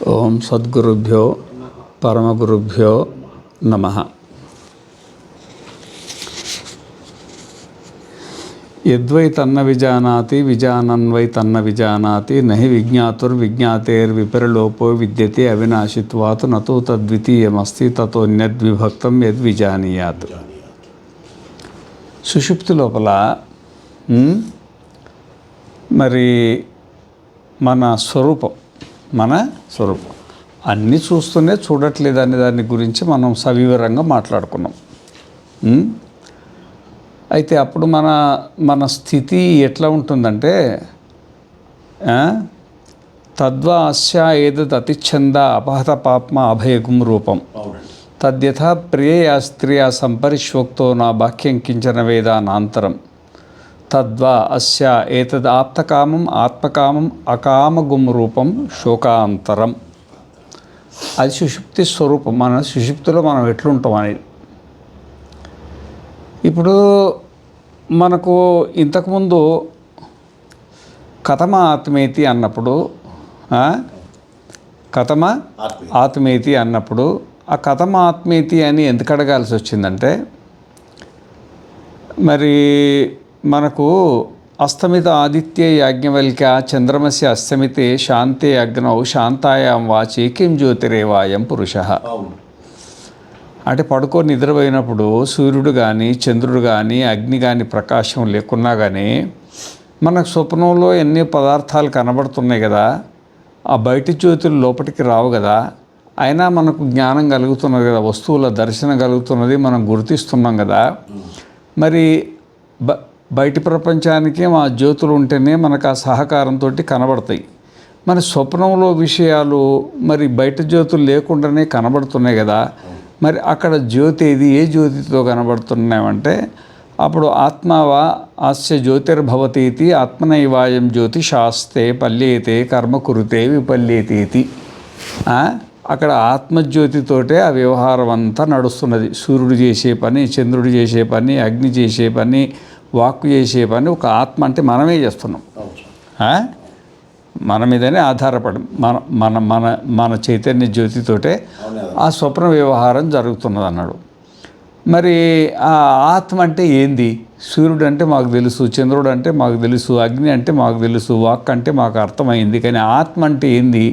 ఓం సద్గురుభ్యో పరమగురుభ్యో నమః. యద్వై తన్న విజానాతి విజానన్వై తన్న విజానాతి నహి విజ్ఞాతుర్విజ్ఞాతేర్విపరిలోపో విద్యతే అవినాశిత్వాత్ నతో తద్వితీయమస్తి తతోన్యద్విభక్తం యద్విజానీయాత్. సుషుప్తి లోపల మరి మన స్వరూపం అన్నీ చూస్తూనే చూడట్లేదు అనే దాని గురించి మనం సవివరంగా మాట్లాడుకున్నాం. అయితే అప్పుడు మన స్థితి ఎట్లా ఉంటుందంటే తద్వా అస్య ఏదత్ అతిచ్ఛంద అపహత పాప్మ అభయగుం రూపం తద్యథా ప్రియయా స్త్రియా సంపరిష్వక్తో నా బాక్యం కించన వేదానాంతరం తద్వా అస్య ఏతద్ ఆప్తకామం ఆత్మకామం అకామగుం రూపం శోకాంతరం. అది సుషుప్తి స్వరూపం. మన సుషుప్తిలో మనం ఎట్లుంటాం అనేది. ఇప్పుడు మనకు ఇంతకుముందు కథమ ఆత్మేతి అన్నప్పుడు కథమ ఆత్మేతి అన్నప్పుడు ఆ కథమ ఆత్మేతి అని ఎందుకు అడగాల్సి వచ్చిందంటే, మరి మనకు అస్తమిత ఆదిత్య యాజ్ఞవల్క్య చంద్రమస్య అస్తమితే శాంతే అగ్నౌ శాంతాయాం వాచి కిం జ్యోతిరేవాయం పురుష. అంటే పడుకొని నిద్రపోయినప్పుడు సూర్యుడు కానీ చంద్రుడు కానీ అగ్ని కానీ ప్రకాశం లేకున్నా కానీ మనకు స్వప్నంలో ఎన్ని పదార్థాలు కనబడుతున్నాయి కదా, ఆ బయటి జ్యోతులు లోపలికి రావు కదా, అయినా మనకు జ్ఞానం కలుగుతున్నది కదా, వస్తువుల దర్శనం కలుగుతున్నది, మనం గుర్తిస్తున్నాం కదా. మరి బయటి ప్రపంచానికి మా జ్యోతులు ఉంటేనే మనకు ఆ సహకారంతో కనబడతాయి. మన స్వప్నంలో విషయాలు మరి బయట జ్యోతులు లేకుండానే కనబడుతున్నాయి కదా. మరి అక్కడ జ్యోతి ఏది, ఏ జ్యోతితో కనబడుతున్నాయంటే అప్పుడు ఆత్మావా ఆస్య జ్యోతిర్భవతీతి ఆత్మనైవాయం జ్యోతి శాస్తే పల్యేతే కర్మ కురుతే విపల్యేతేతి. అక్కడ ఆత్మజ్యోతితోటే ఆ వ్యవహారం అంతా నడుస్తున్నది. సూర్యుడు చేసే పని, చంద్రుడు చేసే పని, అగ్ని చేసే పని, వాక్కు చేసే పని ఒక ఆత్మ అంటే మనమే చేస్తున్నాం. మన మీదనే ఆధారపడి మన చైతన్య జ్యోతితోటే ఆ స్వప్న వ్యవహారం జరుగుతున్నది అన్నాడు. మరి ఆ ఆత్మ అంటే ఏంది? సూర్యుడు అంటే మాకు తెలుసు, చంద్రుడు అంటే మాకు తెలుసు, అగ్ని అంటే మాకు తెలుసు, వాక్ అంటే మాకు అర్థమైంది. కానీ ఆత్మ అంటే ఏంది?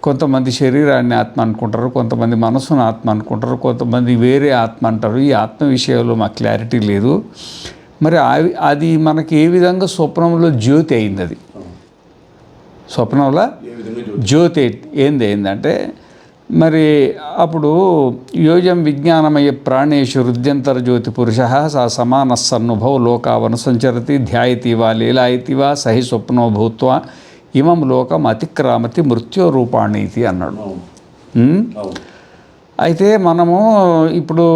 కొంతమంది శరీరాన్ని ఆత్మ అనుకుంటారు, కొంతమంది మనసును ఆత్మ అనుకుంటారు, కొంతమంది వేరే ఆత్మ అంటారు. ఈ ఆత్మ విషయంలో మాకు క్లారిటీ లేదు. మరి అది మనకి ఏ విధంగా స్వప్నంలో జ్యోతి అయింది? అది స్వప్నంలో జ్యోతి అయిందంటే మరి అప్పుడు యోజం విజ్ఞానమయ ప్రాణేషు హృద్యంతర జ్యోతి పురుష సా సమాన సన్నుభవ లోకావను సంచరతి ధ్యాయతి వా లీలాయతి వా సహి స్వప్నో భూత్వా ఇమం లోకం అతిక్రామతి మృత్యో రూపాణీతి అన్నాడు. అయితే మనము ఇప్పుడు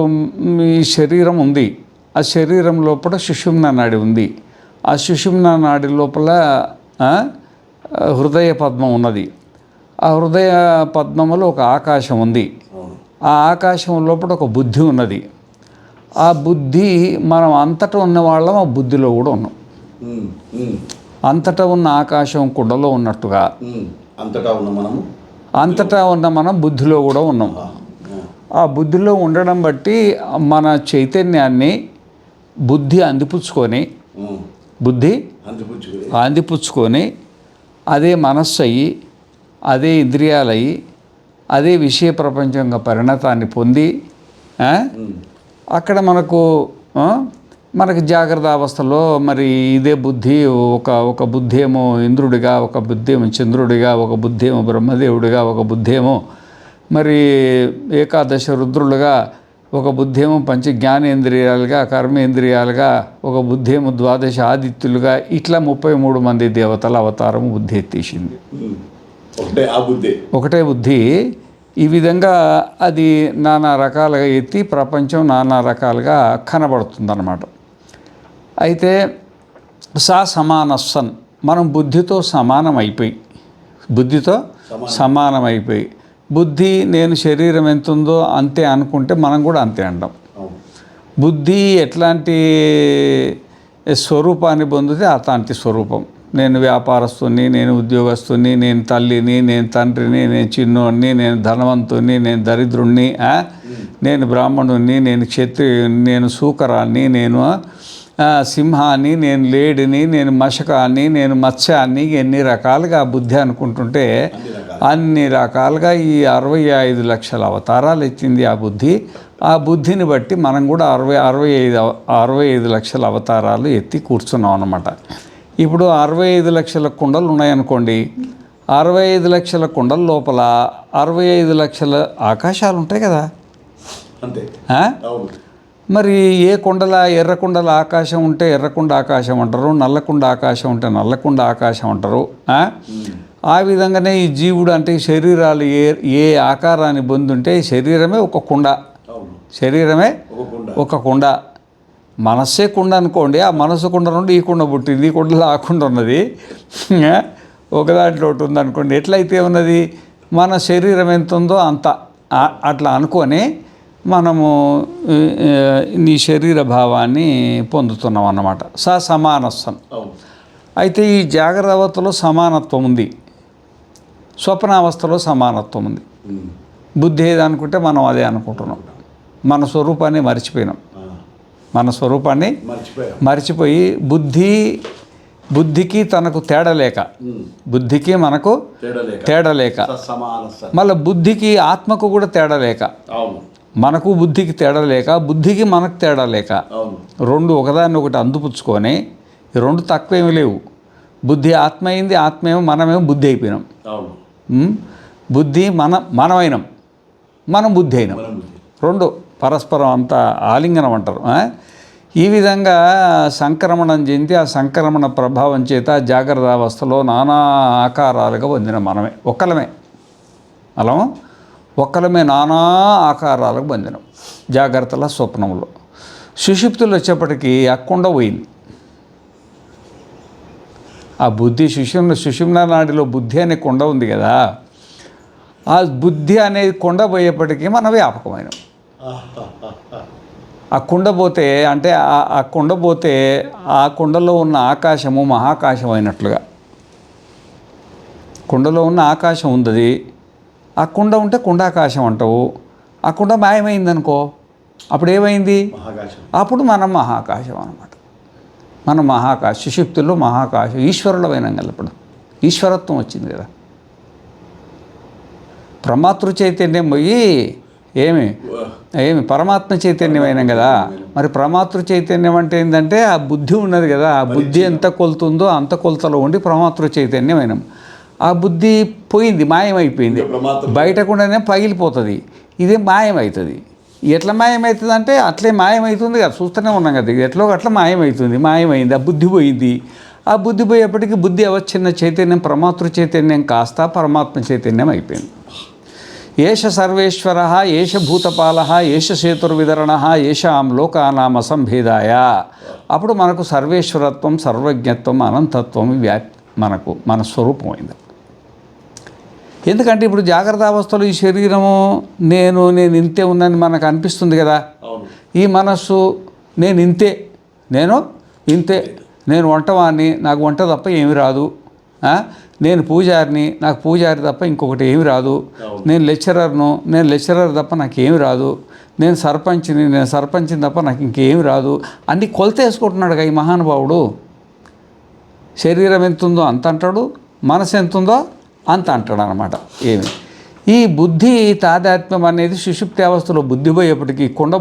ఈ శరీరం ఉంది, ఆ శరీరం లోపల సుషుమ్న నాడి ఉంది. ఆ సుషుమ్న నాడి లోపల హృదయ పద్మం ఉన్నది. ఆ హృదయ పద్మములో ఒక ఆకాశం ఉంది. ఆ ఆకాశం లోపల ఒక బుద్ధి ఉన్నది. ఆ బుద్ధి మనం అంతటా ఉన్న వాళ్ళం ఆ బుద్ధిలో కూడా ఉన్నాం. అంతటా ఉన్న ఆకాశం కుండలో ఉన్నట్టుగా అంతటా ఉన్న మనం బుద్ధిలో కూడా ఉన్నాం. ఆ బుద్ధిలో ఉండడం బట్టి మన చైతన్యాన్ని బుద్ధి అందిపుచ్చుకొని అదే మనస్సు అయ్యి, అదే ఇంద్రియాలయ్యి, అదే విషయ ప్రపంచంగా పరిణతాన్ని పొంది అక్కడ మనకు జాగ్రత్త అవస్థలో మరి ఇదే బుద్ధి ఒక బుద్ధి ఏమో ఇంద్రుడిగా, ఒక బుద్ధి ఏమో చంద్రుడిగా, ఒక బుద్ధి ఏమో బ్రహ్మదేవుడిగా, ఒక బుద్ధి ఏమో మరి ఏకాదశ రుద్రులుగా, ఒక బుద్ధి ఏమో పంచ జ్ఞానేంద్రియాలుగా, కర్మేంద్రియాలుగా, ఒక బుద్ధి ఏమో ద్వాదశ ఆదిత్యులుగా, ఇట్లా 33 మంది దేవతల అవతారం బుద్ధి ఎత్తేసింది. ఒకటే బుద్ధి ఈ విధంగా అది నానా రకాలుగా ఎత్తి ప్రపంచం నానా రకాలుగా కనబడుతుందన్నమాట. అయితే సమానస్సన్ మనం బుద్ధితో సమానమైపోయి బుద్ధి నేను శరీరం ఎంత ఉందో అంతే అనుకుంటే మనం కూడా అంతే అంటాం. బుద్ధి ఎట్లాంటి స్వరూపాన్ని పొందితే అట్లాంటి స్వరూపం. నేను వ్యాపారస్తుని, నేను ఉద్యోగస్తుని, నేను తల్లిని, నేను తండ్రిని, నేను చిన్నోడిని, నేను ధనవంతుని, నేను దరిద్రుణ్ణి, నేను బ్రాహ్మణుణ్ణి, నేను క్షత్రియుని, నేను శూకరాన్ని, నేను సింహాన్ని, నేను లేడిని, నేను మశకాన్ని, నేను మత్స్యాన్ని, ఎన్ని రకాలుగా బుద్ధి అనుకుంటుంటే అన్ని రకాలుగా ఈ 65 లక్షల అవతారాలు ఎత్తింది ఆ బుద్ధి. ఆ బుద్ధిని బట్టి మనం కూడా 65 లక్షల అవతారాలు ఎత్తి కూర్చున్నాం అన్నమాట. ఇప్పుడు 65 లక్షల కుండలు ఉన్నాయనుకోండి, 65 లక్షల కుండల లోపల 65 లక్షల ఆకాశాలు ఉంటాయి కదా. అంతే. మరి ఏ కుండల ఎర్రకుండల ఆకాశం ఉంటే ఎర్రకుండ ఆకాశం అంటారు, నల్లకుండ ఆకాశం ఉంటే నల్లకుండ ఆకాశం అంటారు. ఆ విధంగానే ఈ జీవుడు అంటే శరీరాలు ఏ ఆకారాన్ని పొందుంటే శరీరమే ఒక కుండ, శరీరమే ఒక కుండ. మనస్సే కుండ అనుకోండి, ఆ మనసు కుండ నుండి ఈ కుండ పుట్టింది, ఈ కుండలో ఆ కుండ ఉన్నది, ఒక దాంట్లో ఒకటి ఉంది అనుకోండి. ఎట్లయితే ఉన్నది మన శరీరం ఎంత ఉందో అంత అట్లా అనుకొని మనము నీ శరీర భావాన్ని పొందుతున్నాం అన్నమాట. సమానత్వం. అయితే ఈ జాగ్రత్త అవస్థలో సమానత్వం ఉంది, స్వప్నావస్థలో సమానత్వం ఉంది. బుద్ధి ఏది అనుకుంటే మనం అదే అనుకుంటున్నాం. మన స్వరూపాన్ని మర్చిపోయినాం. మన స్వరూపాన్ని మర్చిపోయి బుద్ధికి తనకు తేడలేక, బుద్ధికి మనకు తేడలేక, మళ్ళీ బుద్ధికి ఆత్మకు కూడా తేడలేక, మనకు బుద్ధికి తేడలేక, బుద్ధికి మనకు తేడలేక, రెండు ఒకదాన్ని ఒకటి అందుపుచ్చుకొని, ఈ రెండు తక్కువేమీ లేవు. బుద్ధి ఆత్మ అయింది, ఆత్మేమో మనమేమో బుద్ధి అయిపోయినాం. బుద్ధి మనమైనాం, మనం బుద్ధి అయినాం. రెండు పరస్పరం అంతా ఆలింగనం అంటారు. ఈ విధంగా సంక్రమణం చెంది ఆ సంక్రమణ ప్రభావం చేత జాగ్రత్త అవస్థలో నానా ఆకారాలుగా పొందిన మనమే ఒక్కలమే నానా ఆకారాలకు పొందినాం జాగ్రత్తల స్వప్నంలో. సుషుప్తులు వచ్చేప్పటికీ ఆ కుండ పోయింది. ఆ బుద్ధి సుషుమ్న నాడిలో బుద్ధి అనే కొండ ఉంది కదా, ఆ బుద్ధి అనేది కొండ పోయేప్పటికీ మన వ్యాపకమైన ఆ కుండ పోతే అంటే ఆ కుండ పోతే ఆ కుండలో ఉన్న ఆకాశము మహాకాశం అయినట్లుగా. కుండలో ఉన్న ఆకాశం ఉంది, ఆ కుండ ఉంటే కుండాకాశం అంటావు. ఆ కుండ మాయమైందనుకో, అప్పుడు ఏమైంది? అప్పుడు మనం మహాకాశం అన్నమాట. మన మహాకాశ సుషుప్తుల్లో మహాకాశం ఈశ్వరులమైన ఇప్పుడు ఈశ్వరత్వం వచ్చింది కదా. ప్రమాతృ చైతన్యం పోయి ఏమి పరమాత్మ చైతన్యమైనాం కదా. మరి ప్రమాతృ చైతన్యం అంటే ఏంటంటే ఆ బుద్ధి ఉన్నది కదా, ఆ బుద్ధి ఎంత కొలుతుందో అంత కొలతలో ఉండి ప్రమాతృ చైతన్యం అయినాం. ఆ బుద్ధి పోయింది, మాయమైపోయింది, బయటకుండానే పగిలిపోతుంది. ఇదే మాయమవుతుంది. ఎట్లా మాయమవుతుంది అంటే అట్లే మాయమవుతుంది కదా, చూస్తూనే ఉన్నాం కదా. ఎట్లో అట్లా మాయమైంది, ఆ బుద్ధి పోయింది. ఆ బుద్ధి పోయేప్పటికీ బుద్ధి అవచ్ఛిన్న చైతన్యం ప్రమాతృ చైతన్యం కాస్త పరమాత్మ చైతన్యం అయిపోయింది. ఏష సర్వేశ్వర, ఏష భూతపాల, ఏష సేతుర్విదరణ, ఏషాం లోకానామ సంభేదాయ. అప్పుడు మనకు సర్వేశ్వరత్వం, సర్వజ్ఞత్వం, అనంతత్వం మన స్వరూపమైంది. ఎందుకంటే ఇప్పుడు జాగ్రత్త అవస్థలో ఈ శరీరము నేను ఇంతే ఉన్నాను మనకు అనిపిస్తుంది కదా. ఈ మనస్సు నేను ఇంతే, నేను వంటవాడిని, నాకు వంట తప్ప ఏమి రాదు. నేను పూజారిని, నాకు పూజారి తప్ప ఇంకొకటి ఏమి రాదు. నేను లెక్చరర్ తప్ప నాకు ఏమి రాదు. నేను సర్పంచిని తప్ప నాకు ఇంకేమి రాదు. అన్నీ కొలత వేసుకుంటున్నాడు ఈ మహానుభావుడు. శరీరం ఎంత ఉందో అంత అంటాడు, మనసు ఎంత ఉందో అంత అంటాడు అన్నమాట. ఈ బుద్ధి తాదాత్మ్యం అనేది సుషుప్తి అవస్థలో బుద్ధి పోయేప్పటికీ కుండ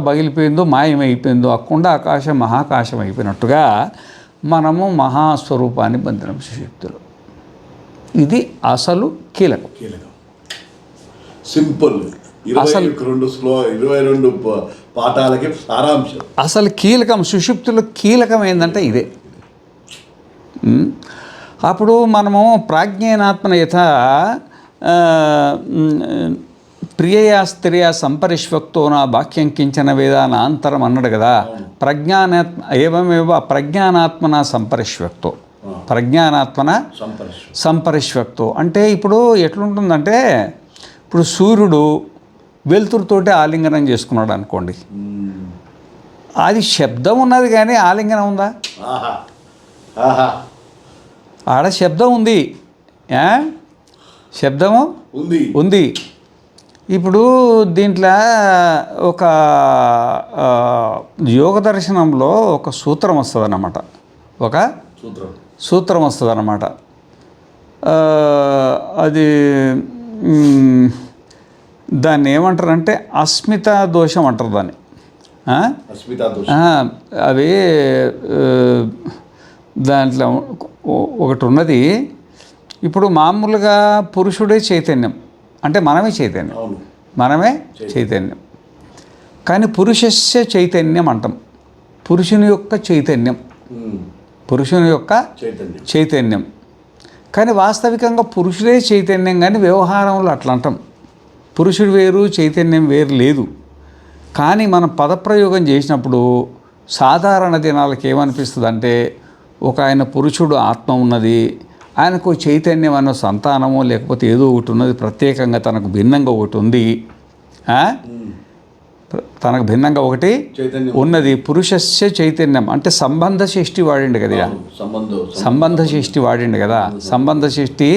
పగిలిపోయిందో మాయమైపోయిందో, ఆ కుండ ఆకాశం మహాకాశం అయిపోయినట్టుగా మనము మహాస్వరూపాన్ని పొందినాం సుషుప్తిలో. ఇది అసలు కీలకం. సింపుల్. అసలు 22 పాఠాలకి సారాంశం. అసలు కీలకం సుషుప్తిలో కీలకం ఏంటంటే ఇదే. అప్పుడు మనము ప్రాజ్ఞానాత్మన యథ ప్రియయా స్త్రియా సంపరిష్వక్తో నా వాక్యం కించన వేదాన అంతరం అన్నాడు కదా. ప్రజ్ఞానాత్మన సంపరిష్వక్తో అంటే ఇప్పుడు ఎట్లుంటుందంటే, ఇప్పుడు సూర్యుడు వెలుతురుతోటి ఆలింగనం చేసుకున్నాడు అనుకోండి, అది శబ్దం ఉన్నది కానీ ఆలింగనం ఉందా? ఆడ శబ్దం ఉంది, శబ్దము ఉంది. ఇప్పుడు దీంట్లో ఒక యోగ దర్శనంలో ఒక సూత్రం వస్తుంది అన్నమాట, ఒక సూత్రం వస్తుంది అన్నమాట. అది దాన్ని ఏమంటారంటే అస్మితా దోషం అంటారు దాన్ని. అవి దాంట్లో ఒకటి ఉన్నది. ఇప్పుడు మామూలుగా పురుషుడే చైతన్యం అంటే మనమే చైతన్యం, కానీ పురుషస్య చైతన్యం అంటాం. పురుషుని యొక్క చైతన్యం కానీ వాస్తవికంగా పురుషుడే చైతన్యం, కానీ వ్యవహారంలో అట్లా అంటాం. పురుషుడు వేరు చైతన్యం వేరు లేదు. కానీ మనం పదప్రయోగం చేసినప్పుడు సాధారణ జనాలకి ఏమనిపిస్తుంది అంటే, ఒక ఆయన పురుషుడు ఆత్మ ఉన్నది, ఆయనకు చైతన్యం అన్న సంతానము లేకపోతే ఏదో ఒకటి ఉన్నది, ప్రత్యేకంగా తనకు భిన్నంగా ఒకటి ఉంది, తనకు భిన్నంగా ఒకటి ఉన్నది. పురుషస్య చైతన్యం అంటే సంబంధ షష్ఠి వాడిండు కదా, సంబంధ షష్ఠి వాడిండు కదా. సంబంధ షష్ఠి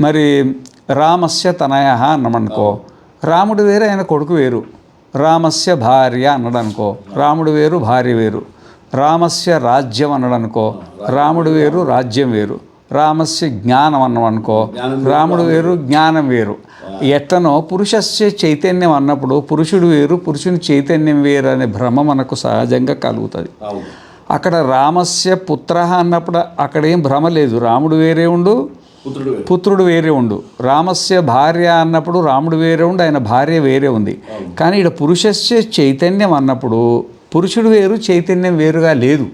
మరి రామస్య తనయ అన్నామనుకో, రాముడు వేరు ఆయన కొడుకు వేరు. రామస్య భార్య అన్నాడనుకో, రాముడు వేరు భార్య వేరు. రామస్య రాజ్యం అన్నాడనుకో, రాముడు వేరు రాజ్యం వేరు. రామస్య జ్ఞానం అన్నామనుకో, రాముడు వేరు జ్ఞానం వేరు. ఎట్లనో పురుషస్య చైతన్యం అన్నప్పుడు పురుషుడు వేరు పురుషుని చైతన్యం వేరు అనే భ్రమ మనకు సహజంగా కలుగుతుంది. అక్కడ రామస్య పుత్ర అన్నప్పుడు అక్కడ ఏం భ్రమ లేదు, రాముడు వేరే ఉండు పుత్రుడు వేరే ఉండు. రామస్య భార్య అన్నప్పుడు రాముడు వేరే ఉండు, ఆయన భార్య వేరే ఉంది. కానీ ఇక్కడ పురుషస్య చైతన్యం అన్నప్పుడు పురుషుడు వేరు చైతన్యం వేరుగా లేదు.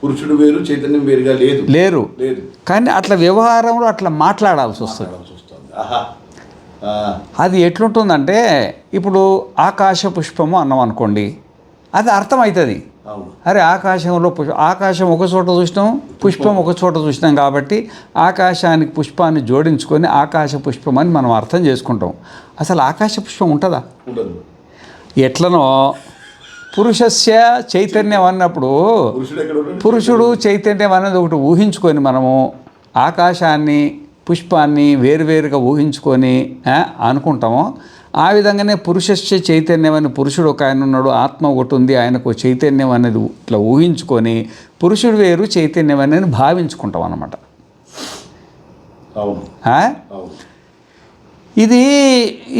పురుషుడు వేరు చైతన్యం వేరుగా లేరు. కానీ అట్లా వ్యవహారంలో అట్లా మాట్లాడాల్సి వస్తుంది. అది ఎట్లుంటుందంటే, ఇప్పుడు ఆకాశ పుష్పము అన్నాం అనుకోండి, అది అర్థమవుతుంది. అరే ఆకాశంలో ఆకాశం ఒక చోట చూసినాం, పుష్పం ఒక చోట చూసినాం కాబట్టి ఆకాశానికి పుష్పాన్ని జోడించుకొని ఆకాశ పుష్పం అని మనం అర్థం చేసుకుంటాం. అసలు ఆకాశ పుష్పం ఉంటుందా? ఎట్లనో పురుషస్య చైతన్యం అన్నప్పుడు పురుషుడు చైతన్యం అనేది ఒకటి ఊహించుకొని మనము ఆకాశాన్ని పుష్పాన్ని వేరువేరుగా ఊహించుకొని అనుకుంటాము. ఆ విధంగానే పురుషస్య చైతన్యం అని పురుషుడు ఒక ఆయన ఉన్నాడు, ఆత్మ ఒకటి ఉంది, ఆయనకు చైతన్యం అనేది ఇట్లా ఊహించుకొని పురుషుడు వేరు చైతన్యం అనేది భావించుకుంటాం అన్నమాట.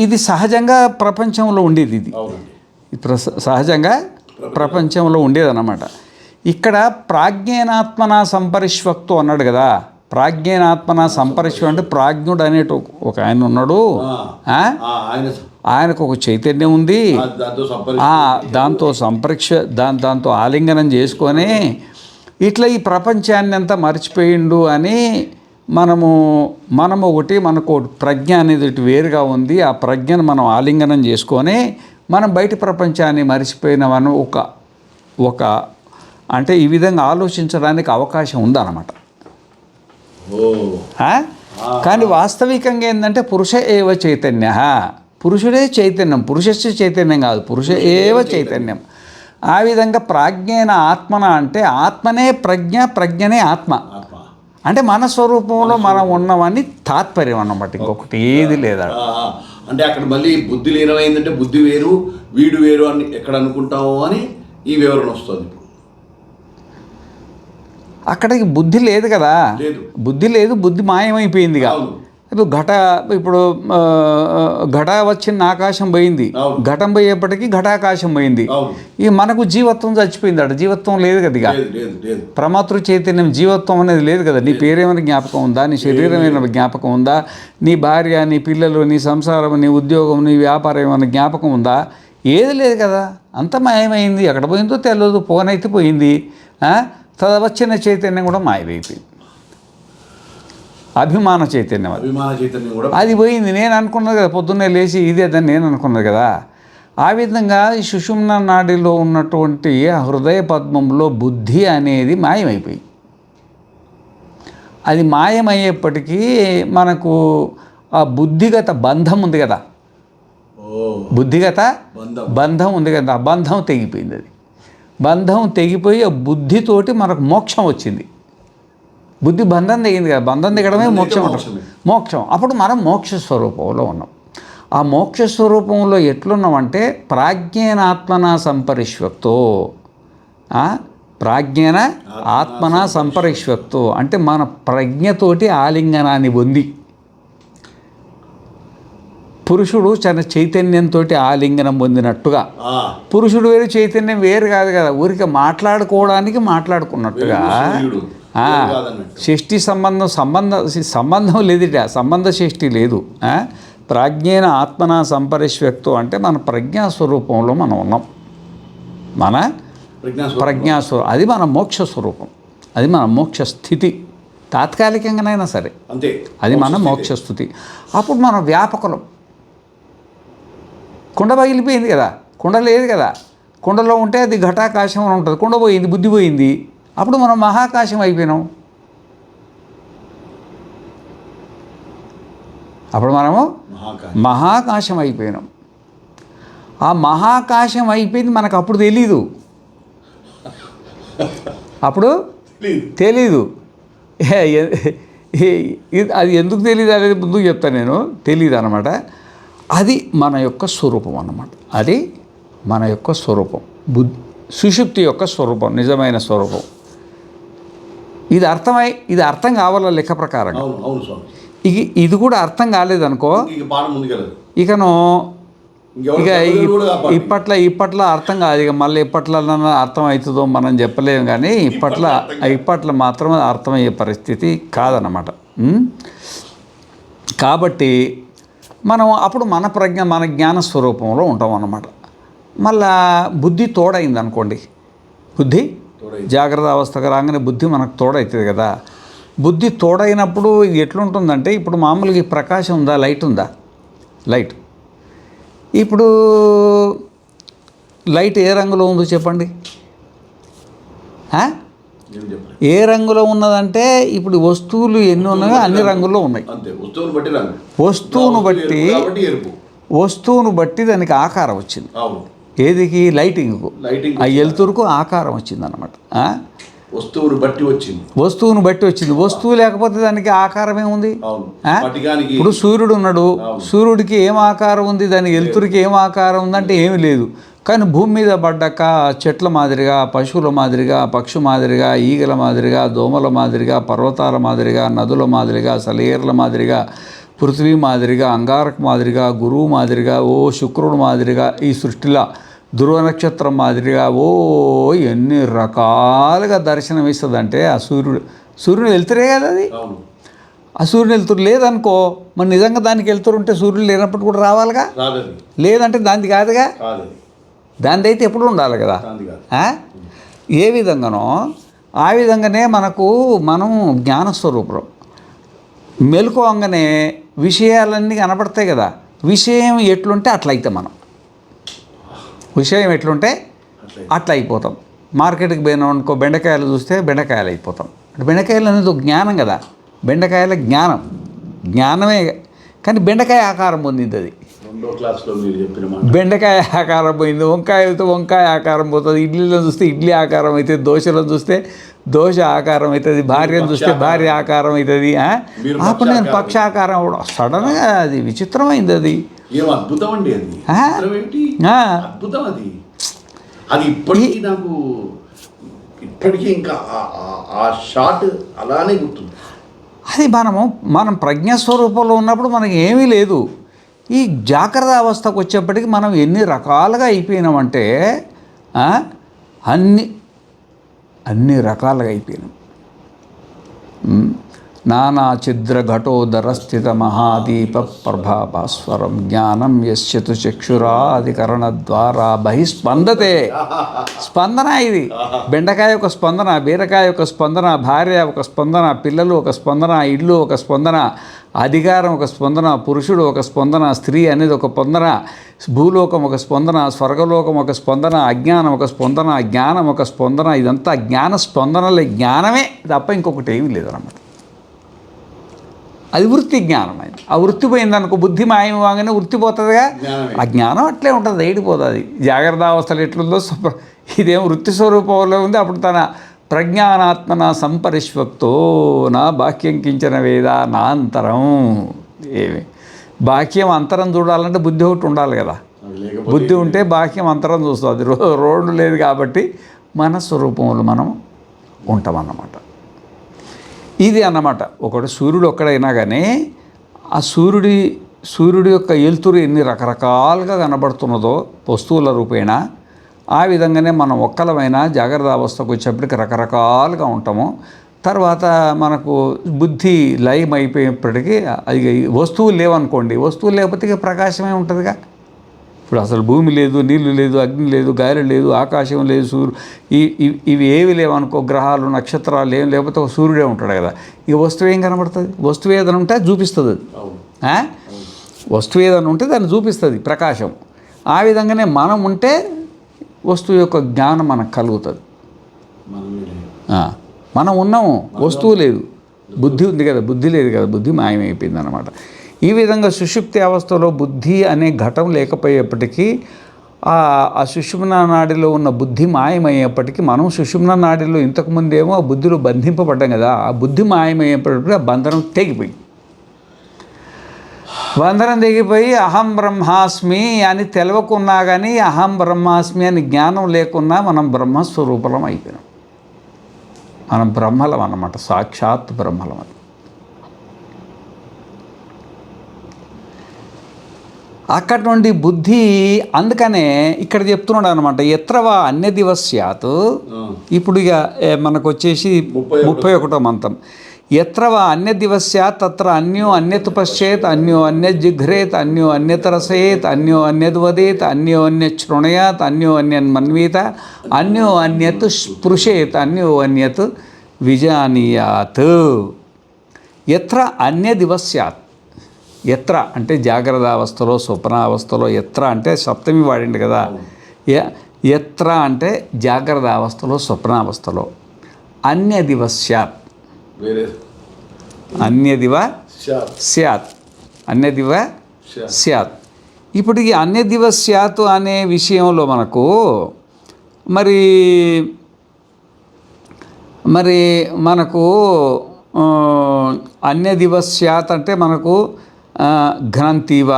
ఇది సహజంగా ప్రపంచంలో ఉండేది. ఇది సహజంగా ప్రపంచంలో ఉండేదన్నమాట. ఇక్కడ ప్రాజ్ఞేనాత్మన సంపరిష్వక్తు అన్నాడు కదా. ప్రాజ్ఞేనాత్మన సంపరిష్వ అంటే ప్రాజ్ఞుడు అనేటు ఒక ఆయన ఉన్నాడు, ఆయనకు ఒక చైతన్యం ఉంది, దాంతో దాంతో ఆలింగనం చేసుకొని ఇట్లా ఈ ప్రపంచాన్ని అంతా మర్చిపోయిండు అని మనము ఒకటి మనకు ప్రజ్ఞ అనేది వేరుగా ఉంది. ఆ ప్రజ్ఞను మనం ఆలింగనం చేసుకొని మనం బయట ప్రపంచాన్ని మర్చిపోయినామని ఒక అంటే ఈ విధంగా ఆలోచించడానికి అవకాశం ఉందన్నమాట. కానీ వాస్తవికంగా ఏంటంటే పురుష ఏవ చైతన్య, పురుషుడే చైతన్యం, పురుషస్య చైతన్యం కాదు, పురుష ఏవ చైతన్యం. ఆ విధంగా ప్రాజ్ఞేన ఆత్మన అంటే ఆత్మనే ప్రజ్ఞ, ప్రజ్ఞనే ఆత్మ. అంటే మన స్వరూపంలో మనం ఉన్నామని తాత్పర్యం అన్నమాట, ఇంకొకటి ఏది లేదా. అంటే అక్కడ మళ్ళీ బుద్ధి లీనమైందంటే బుద్ధి వేరు వీడు వేరు అని ఎక్కడ అనుకుంటామో అని ఈ వివరణ వస్తుంది. అక్కడికి బుద్ధి లేదు కదా, బుద్ధి లేదు, బుద్ధి మాయమైపోయిందిగా. ఇప్పుడు ఘట వచ్చిన ఆకాశం పోయింది, ఘటం పోయేపటికి ఘటాకాశం పోయింది. ఈ మనకు జీవత్వం చచ్చిపోయింది, అక్కడ జీవత్వం లేదు కదా. ఇక ప్రమాతృ చైతన్యం జీవత్వం అనేది లేదు కదా. నీ పేరేమైనా జ్ఞాపకం ఉందా? నీ శరీరం ఏమైనా జ్ఞాపకం ఉందా? నీ భార్య, నీ పిల్లలు, నీ సంసారం, నీ ఉద్యోగం, నీ వ్యాపారం ఏమైనా జ్ఞాపకం ఉందా? ఏది లేదు కదా. అంత మాయమైంది. ఎక్కడ పోయిందో తెలియదు, పోనైతే పోయింది. తదవచ్చిన చైతన్యం కూడా మాయమైపోయింది. అభిమాన చైతన్యం అది పోయింది. నేను అనుకున్నది కదా, పొద్దున్నే లేచి ఇదే దాన్ని నేను అనుకున్నది కదా. ఆ విధంగా ఈ సుషుమ్న నాడిలో ఉన్నటువంటి హృదయ పద్మంలో బుద్ధి అనేది మాయమైపోయింది. అది మాయమయ్యేప్పటికీ మనకు ఆ బుద్ధిగత బంధం ఉంది కదా, బుద్ధిగత బంధం ఉంది కదా, ఆ బంధం తెగిపోయింది. అది బంధం తెగిపోయి ఆ బుద్ధితోటి మనకు మోక్షం వచ్చింది. బుద్ధి బంధం తెగింది కదా, బంధం తెగడమే మోక్షం అంటారు. మోక్షం. అప్పుడు మనం మోక్ష స్వరూపంలో ఉన్నాం. ఆ మోక్ష స్వరూపంలో ఎట్లున్నామంటే ప్రాజ్ఞేన ఆత్మన సంపరిష్వక్తో, ప్రాజ్ఞేన ఆత్మన సంపరిష్వక్తో అంటే మన ప్రజ్ఞతోటి ఆలింగనాన్ని పొంది, పురుషుడు తన చైతన్యంతో ఆలింగనం పొందినట్టుగా, పురుషుడు వేరు చైతన్యం వేరు కాదు కదా, ఊరికే మాట్లాడుకోవడానికి మాట్లాడుకున్నట్టుగా. షష్ఠి సంబంధం లేదుట, సంబంధ షష్ఠి లేదు. ప్రాజ్ఞేన ఆత్మన సంపరిష్వక్తో అంటే మన ప్రజ్ఞాస్వరూపంలో మనం ఉన్నాం. మన ప్రజ్ఞాస్వరూపం అది మన మోక్ష స్వరూపం, అది మన మోక్ష స్థితి. తాత్కాలికంగానైనా సరే అంతే, అది మన మోక్ష స్థితి. అప్పుడు మనం వ్యాపకులం. కుండ పగిలిపోయింది కదా, కుండ లేదు కదా, కుండలో ఉంటే అది ఘటాకాశం అని ఉంటుంది. కుండ పోయింది, బుద్ధి పోయింది, అప్పుడు మనం మహాకాశం అయిపోయినాం. అప్పుడు మనము మహాకాశం అయిపోయినాం. ఆ మహాకాశం అయిపోయింది మనకు అప్పుడు తెలీదు, అప్పుడు తెలీదు. అది ఎందుకు తెలియదు అనేది ముందుకు చెప్తాను నేను. తెలియదు అనమాట. అది మన యొక్క స్వరూపం అన్నమాట. అది మన యొక్క స్వరూపం, సుషుప్తి యొక్క స్వరూపం, నిజమైన స్వరూపం. ఇది అర్థం కావాల లెక్క ప్రకారం. ఇది కూడా అర్థం కాలేదనుకో, ఇకను ఇక ఇప్పట్లో అర్థం కాదు. ఇక మళ్ళీ ఇప్పట్లో అర్థం అవుతుందో మనం చెప్పలేము, కానీ ఇప్పట్లో మాత్రం అర్థమయ్యే పరిస్థితి కాదన్నమాట. కాబట్టి మనం అప్పుడు మన జ్ఞాన స్వరూపంలో ఉంటాం అన్నమాట. మళ్ళా బుద్ధి తోడైంది అనుకోండి, బుద్ధి జాగ్రత్త అవస్థకు రాగానే బుద్ధి మనకు తోడవుతుంది కదా. బుద్ధి తోడైనప్పుడు ఎట్లుంటుందంటే, ఇప్పుడు మామూలుగా ఈ ప్రకాశం ఉందా, లైట్ ఉందా, లైట్ ఇప్పుడు లైట్ ఏ రంగులో ఉందో చెప్పండి. ఏ రంగులో ఉన్నదంటే ఇప్పుడు వస్తువులు ఎన్ని ఉన్నాయో అన్ని రంగుల్లో ఉన్నాయి. వస్తువును బట్టి దానికి ఆకారం వచ్చింది. ఏదికి? లైటింగ్కు, ఆ ఎలుతురుకు ఆకారం వచ్చింది అన్నమాట. వస్తువును బట్టి వచ్చింది. వస్తువు లేకపోతే దానికి ఆకారమే ఉంది. ఇప్పుడు సూర్యుడు ఉన్నాడు, సూర్యుడికి ఏం ఆకారం ఉంది, దానికి ఎలుతురికి ఏం ఆకారం ఉందంటే ఏమీ లేదు. కానీ భూమి మీద పడ్డాక చెట్ల మాదిరిగా, పశువుల మాదిరిగా, పక్షు మాదిరిగా, ఈగల మాదిరిగా, దోమల మాదిరిగా, పర్వతాల మాదిరిగా, నదుల మాదిరిగా, సలేర్ల మాదిరిగా, పృథ్వీ మాదిరిగా, అంగారక మాదిరిగా, గురువు మాదిరిగా, శుక్రుడు మాదిరిగా, ఈ సృష్టిలో ధ్రువ నక్షత్రం మాదిరిగా ఎన్ని రకాలుగా దర్శనం ఇస్తుందంటే ఆ సూర్యుడు వెళ్తురే కదా అది. ఆ సూర్యుని వెళ్తురు లేదనుకో, మరి నిజంగా దానికి వెళ్తురుంటే సూర్యుడు లేనప్పుడు కూడా రావాలిగా. లేదంటే దానిది కాదుగా, దానిది అయితే ఎప్పుడు ఉండాలి కదా. ఏ విధంగానో ఆ విధంగానే మనం జ్ఞానస్వరూపురం. మెలకువంగానే విషయాలన్నీ కనపడతాయి కదా. విషయం ఎట్లుంటే అట్లయితే విషయం ఎట్లుంటే అట్లా అయిపోతాం. మార్కెట్కి పోయినాం అనుకో, బెండకాయలు చూస్తే బెండకాయలు అయిపోతాం. బెండకాయలు అనేది ఒక జ్ఞానం కదా. బెండకాయల జ్ఞానమే, కానీ బెండకాయ ఆకారం పొందింది అది. బెండకాయ ఆకారం పోయింది. వంకాయ అయితే వంకాయ ఆకారం పోతుంది. ఇడ్లీలో చూస్తే ఇడ్లీ ఆకారం అవుతుంది. దోశలో చూస్తే దోశ ఆకారం అవుతుంది. భార్యను చూస్తే భార్య ఆకారం అవుతుంది. అప్పుడు నేను పక్షాకారం కూడా సడన్గా అది విచిత్రమైంది. అది అద్భుతం అండి. అద్భుతం అది ఇప్పటికీ నాకు ఇంకా ఆ షాట్ అలానే గుర్తుంది. అది మనం ప్రజ్ఞాస్వరూపంలో ఉన్నప్పుడు మనకి ఏమీ లేదు. ఈ జాగ్రత్త అవస్థకు వచ్చేప్పటికి మనం ఎన్ని రకాలుగా అయిపోయినామంటే అన్ని రకాలుగా అయిపోయినాం. నానా ఛిద్ర ఘటోదర స్థిత మహాదీప ప్రభాస్వరం జ్ఞానం యశ్చతు చక్షురాధికరణ ద్వారా బహిస్పందతే. స్పందన ఇది. బెండకాయ ఒక స్పందన, బీరకాయ ఒక స్పందన, భార్య ఒక స్పందన, పిల్లలు ఒక స్పందన, ఇల్లు ఒక స్పందన, అధికారం ఒక స్పందన, పురుషుడు ఒక స్పందన, స్త్రీ అనేది ఒక స్పందన, భూలోకం ఒక స్పందన, స్వర్గలోకం ఒక స్పందన, అజ్ఞానం ఒక స్పందన, జ్ఞానం ఒక స్పందన. ఇదంతా జ్ఞాన స్పందనలే. జ్ఞానమే తప్ప ఇంకొకటి ఏమీ లేదన్నమాట. అది వృత్తి జ్ఞానం అయింది. ఆ వృత్తి పోయిందనుకో, బుద్ధి మాయమగానే వృత్తి పోతుందిగా. ఆ జ్ఞానం అట్లే ఉంటుంది, ఏడిపోతుంది. జాగ్రత్త అవస్థలు ఎట్లుందో ఇదేం వృత్తి స్వరూపంలో ఉంది. అప్పుడు తన ప్రజ్ఞానాత్మన సంపరిష్వక్తో నా బాహ్యం కించన వేద నా అంతరం. ఏమి బాహ్యం అంతరం చూడాలంటే బుద్ధి ఒకటి ఉండాలి కదా. బుద్ధి ఉంటే బాహ్యం అంతరం చూస్తుంది. రోడ్డు లేదు కాబట్టి మన స్వరూపంలో మనం ఉంటామన్నమాట. ఇది అన్నమాట. ఒకటి సూర్యుడు ఒక్కడైనా కానీ ఆ సూర్యుడి యొక్క వెలుతురు ఎన్ని రకరకాలుగా కనబడుతున్నదో వస్తువుల రూపేణ, ఆ విధంగానే మనం ఒక్కలమైన జాగ్రత్త అవస్థకు వచ్చేప్పటికి రకరకాలుగా ఉంటాము. తర్వాత మనకు బుద్ధి లయం అయిపోయేప్పటికీ అది వస్తువులు లేవనుకోండి, వస్తువులు లేకపోతే ఇక ప్రకాశమే ఉంటుందిగా. ఇప్పుడు అసలు భూమి లేదు, నీళ్లు లేదు, అగ్ని లేదు, గాలి లేదు, ఆకాశం లేదు, ఇవి ఏవి లేవనుకో, గ్రహాలు నక్షత్రాలు ఏం లేకపోతే ఒక సూర్యుడే ఉంటాడు కదా. ఇక వస్తువు ఏం కనబడుతుంది? వస్తువు ఏదైనా ఉంటే అది చూపిస్తుంది. అది వస్తువు ఏదైనా ఉంటే దాన్ని చూపిస్తుంది ప్రకాశం. ఆ విధంగానే మనం ఉంటే వస్తువు యొక్క జ్ఞానం మనకు కలుగుతుంది. మనం ఉన్నాము, వస్తువు లేదు, బుద్ధి ఉంది కదా, బుద్ధి లేదు కదా, బుద్ధి మాయమైపోయింది అన్నమాట. ఈ విధంగా సుషుప్తి అవస్థలో బుద్ధి అనే ఘటం లేకపోయేప్పటికీ ఆ సుషుమ్నా నాడిలో ఉన్న బుద్ధి మాయమయ్యేప్పటికీ మనం సుషుమ్నా నాడిలో ఇంతకుముందేమో ఆ బుద్ధిలో బంధింపబడ్డాం కదా, ఆ బుద్ధి మాయమయ్యేప్పటికీ ఆ బంధనం తెగిపోయి అహం బ్రహ్మాస్మి అని తెలవకున్నా కానీ అహం బ్రహ్మాస్మి అని జ్ఞానం లేకున్నా మనం బ్రహ్మస్వరూపలం అయిపోయినాం. మనం బ్రహ్మలం అన్నమాట, సాక్షాత్ బ్రహ్మలం. అది అక్కడి నుండి బుద్ధి, అందుకనే ఇక్కడ చెప్తున్నాడు అనమాట, ఎత్రవా అన్యదివస్యాత్. ఇప్పుడు ఇక మనకు వచ్చేసి 31వ మంత్రం. ఎత్రవా అన్యదివస్యాత్ తత్ర అన్యో అన్యత్ పశ్చేత్, అన్యో అన్యత్ జిఘ్రేత్, అన్యో అన్యత్ రసయేత్, అన్యో అన్యత్ వదేత్, అన్యో అన్యత్ శృణయాత్, అన్యో అన్యత్ మన్వీత, అన్యో అన్యత్ స్పృశేత్, అన్యో అన్యత్ విజానీయాత్. ఎత్ర అన్యదివస్యాత్. ఎత్ర అంటే జాగ్రత్త అవస్థలో, స్వప్నావస్థలో. ఎత్ర అంటే సప్తమి వాడిండు కదా. ఎత్ర అంటే జాగ్రత్త అవస్థలో, స్వప్నావస్థలో. అన్యదివ స్యాత్, అన్యదివ స్యాత్, అన్యదివ స్యాత్. ఇప్పుడు ఈ అన్యదివ స్యాత్ అనే విషయంలో మనకు మనకు అన్యదివ స్యాత్ అంటే మనకు ఘ్నంతీవ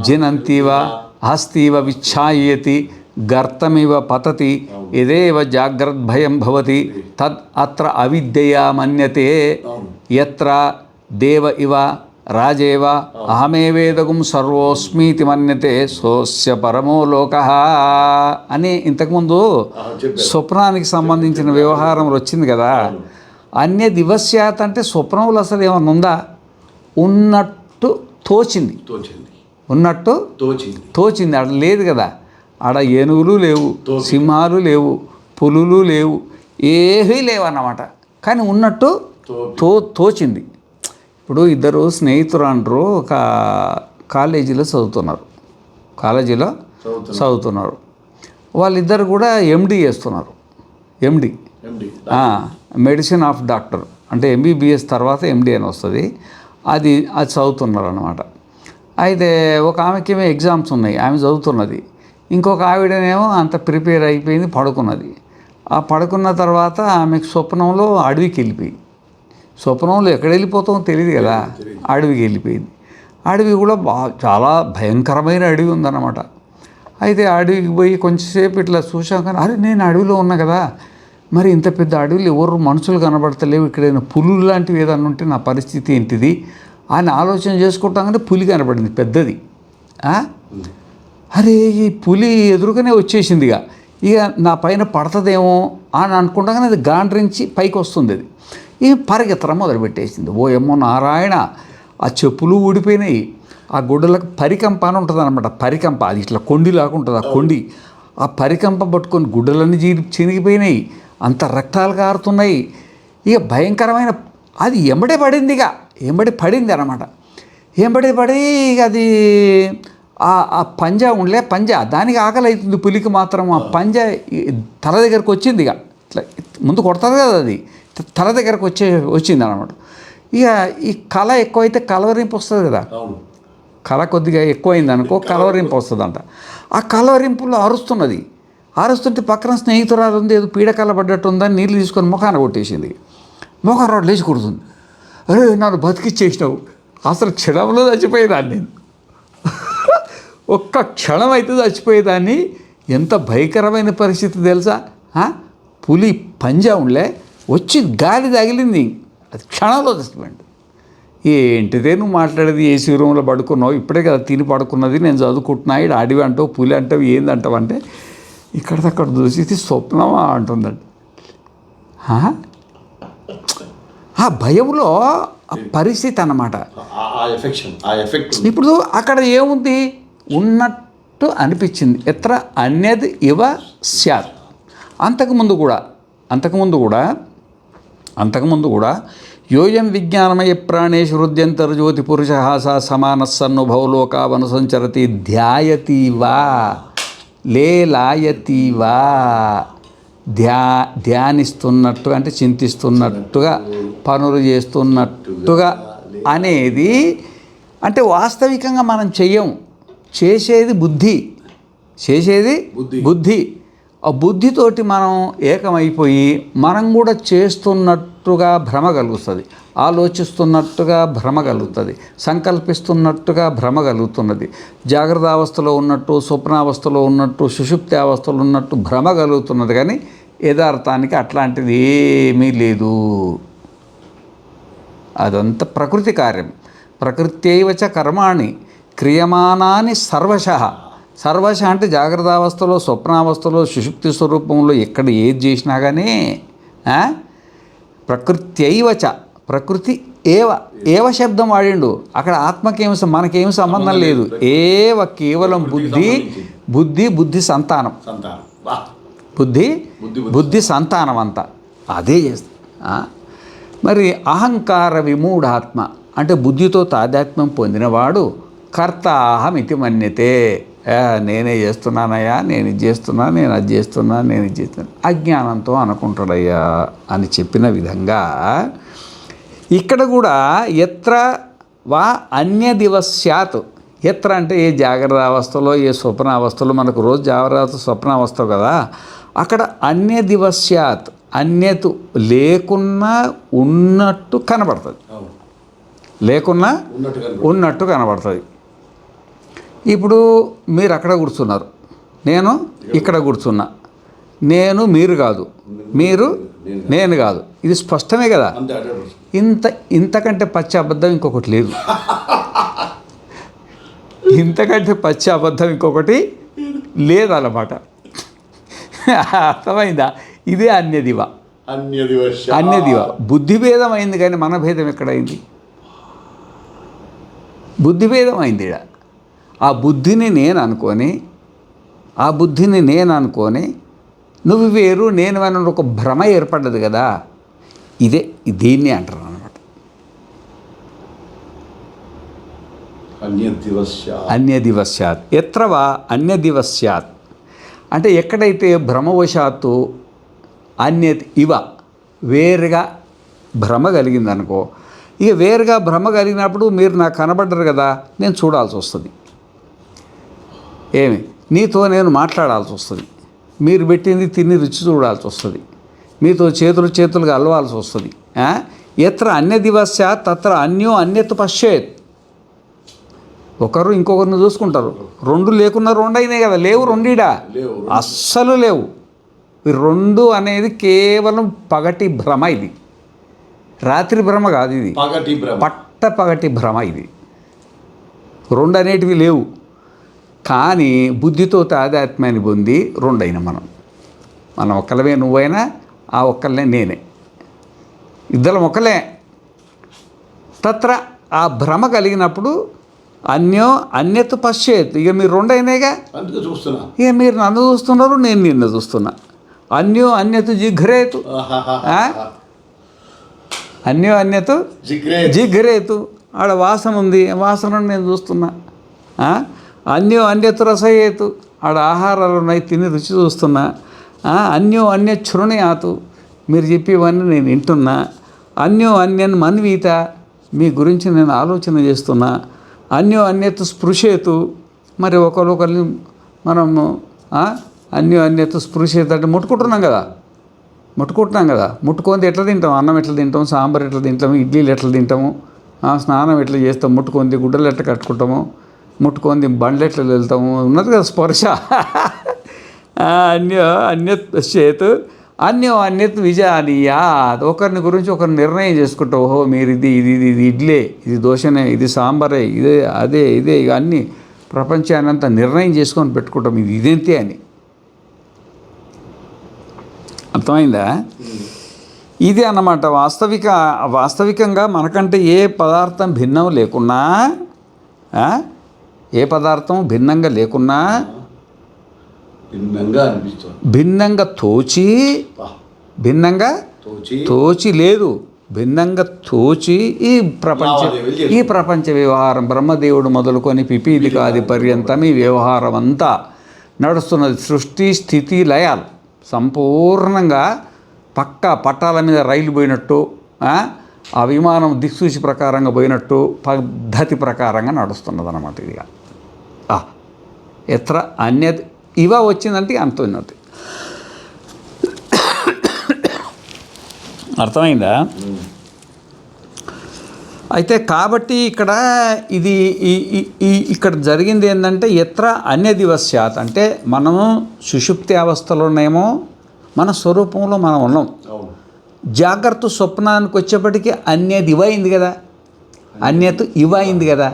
జినంతీవ హస్తీవ విచ్ఛాయతి గర్తమివ పతతి ఇదేవ జాగ్రద్భయం భవతి తద్ అత్ర అవిద్యయా మన్యతే యత్ర దేవ ఇవ రాజేవ అహమేవేదగుం సర్వోస్మీతి మన్యతే సోస్య పరమో లోకః అని ఇంతకుముందు స్వప్నానికి సంబంధించిన వ్యవహారంలో వచ్చింది కదా. అన్య దివస్యాత్ అంటే స్వప్నంలో అసలు ఏమన్నా ఉందా? ఉన్నట్టు తోచింది, ఉన్నట్టు తోచింది. ఆడ లేదు కదా, ఆడ ఏనుగులు లేవు, సింహాలు లేవు, పులులు లేవు, ఏవీ లేవు అన్నమాట. కానీ ఉన్నట్టు తోచింది. ఇప్పుడు ఇద్దరు స్నేహితులు అంటారు, ఒక కాలేజీలో చదువుతున్నారు. వాళ్ళిద్దరు కూడా ఎండి చేస్తున్నారు. ఎండి మెడిసిన్ ఆఫ్ డాక్టర్ అంటే ఎంబీబీఎస్ తర్వాత ఎండి అని వస్తుంది. అది చదువుతున్నారు అన్నమాట. అయితే ఒక ఆమెకేమో ఎగ్జామ్స్ ఉన్నాయి, ఆమె చదువుతున్నది. ఇంకొక ఆవిడనేమో అంత ప్రిపేర్ అయిపోయింది, పడుకున్నది. ఆ పడుకున్న తర్వాత ఆమెకు స్వప్నంలో అడవికి వెళ్ళిపోయింది. స్వప్నంలో ఎక్కడ వెళ్ళిపోతామో తెలియదు కదా, అడవికి వెళ్ళిపోయింది. అడవి కూడా చాలా భయంకరమైన అడవి ఉందన్నమాట. అయితే అడవికి పోయి కొంచెంసేపు ఇట్లా చూసాం, కానీ అరే నేను అడవిలో ఉన్నా కదా, మరి ఇంత పెద్ద అడవిలో ఎవరు మనుషులు కనబడతలేవు, ఇక్కడైనా పులులు లాంటివి ఏదన్నా ఉంటే నా పరిస్థితి ఏంటిది అని ఆలోచన చేసుకుంటాం. కానీ పులి కనబడింది పెద్దది. అరే ఈ పులి ఎదురుగానే వచ్చేసింది. ఇక నా పైన పడుతుందేమో అని అనుకుంటా, కానీ అది గాండ్రించి పైకి వస్తుంది. అది ఈ పరిగెత్తడం మొదలుపెట్టేసింది. ఓ ఏమో నారాయణ, ఆ చెప్పులు ఊడిపోయినాయి. ఆ గుడ్డలకు పరికంప అని ఉంటుంది అనమాట. పరికంప అది ఇట్లా కొండిలాగా ఉంటుంది. ఆ కొండి, ఆ పరికంప పట్టుకొని గుడ్డలన్నీ చినిగిపోయినాయి, అంత రక్తాలు కారుతున్నాయి. ఇక భయంకరమైన అది ఎంబడే పడింది అనమాట. ఎంబడే పడి ఇక అది ఆ పంజా ఉండలే, పంజా దానికి ఆకలి అవుతుంది పులికి మాత్రం. ఆ పంజా తల దగ్గరకు వచ్చింది. ఇక ఇట్లా ముందు కొడతారు కదా, అది తల దగ్గరకు వచ్చింది అనమాట. ఇక ఈ కళ ఎక్కువైతే కలవరింపు వస్తుంది కదా, కళ కొద్దిగా ఎక్కువైంది అనుకో కలవరింపు వస్తుందంట. ఆ కలవరింపులో అరుస్తున్నది. అరుస్తుంటే పక్కన స్నేహితురాలు ఉంది, ఏదో పీడకల పడ్డట్టు ఉందని నీళ్ళు తీసుకొని ముఖాన కొట్టేసింది. ముఖం రాడు లేచి కొడుతుంది. అరే నన్ను బతికిచ్చేసినావు, అసలు క్షణంలో చచ్చిపోయేదాన్ని నేను. ఒక్క క్షణం అయితే చచ్చిపోయేదాన్ని. ఎంత భయంకరమైన పరిస్థితి తెలుసా? పులి పంజా ఉండే వచ్చి గాలి తగిలింది, అది క్షణంలో చచ్చిపోయింది. ఏంటిదే నువ్వు మాట్లాడేది, ఏసీ రూమ్లో పడుకున్నావు, ఇప్పుడే కదా తిని పడుకున్నది, నేను చదువుకుంటున్నా, ఇక్కడ అడవి అంటావు, పులి అంటావు, ఏందంటావు అంటే ఇక్కడికక్కడ చూసి ఇది స్వప్నమా అంటుందండి. ఆ భయంలో ఆ పరిస్థితి అన్నమాట. ఇప్పుడు అక్కడ ఏముంది, ఉన్నట్టు అనిపించింది. ఎత్ర అన్యది ఇవ స్యాత్. అంతకుముందు కూడా యోయం విజ్ఞానమయ ప్రాణేషు హృద్యంతర్జ్యోతి పురుష సా సమాన సన్నుభవలోకావనుసంచరతి ధ్యాయతీవా లేలాయతీవా. ధ్యానిస్తున్నట్టుగా అంటే చింతిస్తున్నట్టుగా, పనులు చేస్తున్నట్టుగా అనేది అంటే వాస్తవికంగా మనం చెయ్యం. చేసేది బుద్ధి. ఆ బుద్ధితోటి మనం ఏకమైపోయి మనం కూడా చేస్తున్నట్టుగా భ్రమ కలుగుతుంది, ఆలోచిస్తున్నట్టుగా భ్రమ కలుగుతుంది, సంకల్పిస్తున్నట్టుగా భ్రమ కలుగుతున్నది. జాగ్రత్త అవస్థలో ఉన్నట్టు, స్వప్నావస్థలో ఉన్నట్టు, సుషుప్తి అవస్థలో ఉన్నట్టు భ్రమ కలుగుతున్నది. కానీ యథార్థానికి అట్లాంటిది ఏమీ లేదు. అదంతా ప్రకృతి కార్యం. ప్రకృత్యైవచ కర్మాణి క్రియమానాని సర్వశః. అంటే జాగ్రత్త అవస్థలో, స్వప్నావస్థలో, సుషుప్తి స్వరూపంలో ఎక్కడ ఏది చేసినా కానీ ప్రకృత్యైవచ, ప్రకృతి ఏవ శబ్దం వాడిండు. అక్కడ ఆత్మకేమి మనకేమి సంబంధం లేదు. కేవలం బుద్ధి సంతానం, బుద్ధి సంతానం అంతా అదే చేస్తుంది. మరి అహంకార విమూఢాత్మ అంటే బుద్ధితో తాదాత్మ్యం పొందినవాడు కర్తాహమితి మన్యతే. నేనే చేస్తున్నానయ్యా, నేను ఇది చేస్తున్నా, నేను అది చేస్తున్నా, నేను ఇది చేస్తున్నా, అజ్ఞానంతో అనుకుంటాడయ్యా అని చెప్పిన విధంగా ఇక్కడ కూడా ఎత్ర వా అన్యదివస్యాత్. ఎత్ర అంటే ఏ జాగ్రత్త అవస్థలో, ఏ స్వప్నావస్థలో, మనకు రోజు జాగ్రత్త స్వప్నావస్థ కదా, అక్కడ అన్యదివస్యాత్ అన్యతు లేకున్నా ఉన్నట్టు కనబడుతుంది, లేకున్నా ఉన్నట్టు కనబడుతుంది. ఇప్పుడు మీరు అక్కడ కూర్చున్నారు, నేను ఇక్కడ కూర్చున్నా. నేను మీరు కాదు, మీరు నేను కాదు. ఇది స్పష్టమే కదా. ఇంతకంటే పచ్చి అబద్ధం ఇంకొకటి లేదు. ఇంతకంటే పచ్చి అబద్ధం ఇంకొకటి లేదన్నమాట. అర్థమైందా? ఇదే అన్యదివ. బుద్ధి భేదం అయింది కానీ మన భేదం ఎక్కడైంది? బుద్ధి భేదం అయింది. ఆ బుద్ధిని నేను అనుకొని నువ్వు వేరు నేను అని ఒక భ్రమ ఏర్పడ్డది కదా, దీన్ని అంటారు అన్నమాట అన్యదివస్యాత్. ఎత్రవా అన్యదివస్యాత్ అంటే ఎక్కడైతే భ్రమవశాత్తు అన్యత్ ఇవ వేరుగా భ్రమ కలిగిందనుకో, ఇక వేరుగా భ్రమ కలిగినప్పుడు మీరు నాకు కనబడ్డరు కదా, నేను చూడాల్సి వస్తుంది. నీతో నేను మాట్లాడాల్సి వస్తుంది, మీరు పెట్టింది తిని రుచి చూడాల్సి వస్తుంది, మీతో చేతులుగా అలవాల్సి వస్తుంది. ఎత్ర అన్యదివస్యాత్ తత్ర అన్యో అన్యత్ పశ్చేత్. ఒకరు ఇంకొకరిని చూసుకుంటారు. రెండు లేకున్నా రెండు అయినాయి కదా, లేవు రెండిడా, అస్సలు లేవు. ఈ రెండు అనేది కేవలం పగటి భ్రమ. ఇది రాత్రి భ్రమ కాదు, ఇది పగటి భ్రమ. ఇది రెండు అనేటివి లేవు. కానీ బుద్ధితో తాదాత్మ్యాన్ని పొంది రెండైన మనం ఒక్కలమే, నువ్వైనా ఆ ఒక్కలనే నేనే, ఇద్దరం ఒకలే. తత్ర ఆ భ్రమ కలిగినప్పుడు అన్యో అన్యత్ పశ్చేత్. ఇక మీరు రెండైనాయిగా, ఇక మీరు నన్ను చూస్తున్నారు, నేను నిన్ను చూస్తున్నా. అన్యో అన్యత్ జిఘ్రేతు, అన్యో అన్యత్ జిఘ్రేతు. ఆడ వాసన ఉంది, వాసనను నేను చూస్తున్నా. అన్యో అన్యత్ రసయేతు, ఆడ ఆహారాలు ఉన్నాయి, తిని రుచి చూస్తున్నా. అన్యో అన్యత్ శృణయాతు, మీరు చెప్పేవన్నీ నేను వింటున్నా. అన్యో అన్యన్ మన్వీత, మీ గురించి నేను ఆలోచన చేస్తున్నా. అన్యో అన్యత్ స్పృశేతు, మరి ఒకరిని మనము అన్యత్ స్పృశ్యత అంటే ముట్టుకుంటున్నాం కదా, ముట్టుకొని ఎట్లా తింటాం, అన్నం ఎట్లా తింటాం, సాంబార్ ఎట్లా తింటాము, ఇడ్లీలు ఎట్లా తింటాము, స్నానం ఎట్లా చేస్తాం, ముట్టుకొని గుడ్డలు ఎట్లా కట్టుకుంటాము, ముట్టుకొని బండ్లు ఎట్లా వెళ్తాము, ఉన్నది కదా స్పర్శ. అన్యత్ చేత్ అన్యత్ విజానీయా. ఒకరిని గురించి ఒకరు నిర్ణయం చేసుకుంటాం, ఓహో మీరు ఇది ఇడ్లే, ఇది దోశనే, ఇది సాంబారే, ఇదే ఇక అన్నీ ప్రపంచాన్ని అంతా నిర్ణయం చేసుకొని పెట్టుకుంటాం, ఇదేంతే అని. అర్థమైందా? ఇది అన్నమాట వాస్తవికంగా మనకంటే ఏ పదార్థం భిన్నం లేకున్నా, ఏ పదార్థం భిన్నంగా లేకున్నా భిన్నంగా తోచి లేదు, భిన్నంగా తోచి ఈ ప్రపంచ వ్యవహారం బ్రహ్మదేవుడు మొదలుకొని పిపీలికాది పర్యంతం ఈ వ్యవహారం అంతా నడుస్తున్నది. సృష్టి స్థితి లయాలు సంపూర్ణంగా పట్టాల మీద రైలు పోయినట్టు, ఆ విమానం దిక్సూచి ప్రకారంగా పోయినట్టు పద్ధతి ప్రకారంగా నడుస్తున్నది అన్నమాట. ఇదిగా ఎత్ర అన్యత్ ఇవ వచ్చిందంటే అంత ఉన్నది. అర్థమైందా? అయితే కాబట్టి ఇక్కడ జరిగింది ఏంటంటే ఎత్ర అన్యదివస్యాత్ అంటే మనము సుషుప్తి అవస్థలోనేమో మన స్వరూపంలో మనం ఉన్నాం. జాగ్రత్త స్వప్నానికి వచ్చేప్పటికీ అన్యది ఇవ అయింది కదా, అన్యత్ ఇవ అయింది కదా.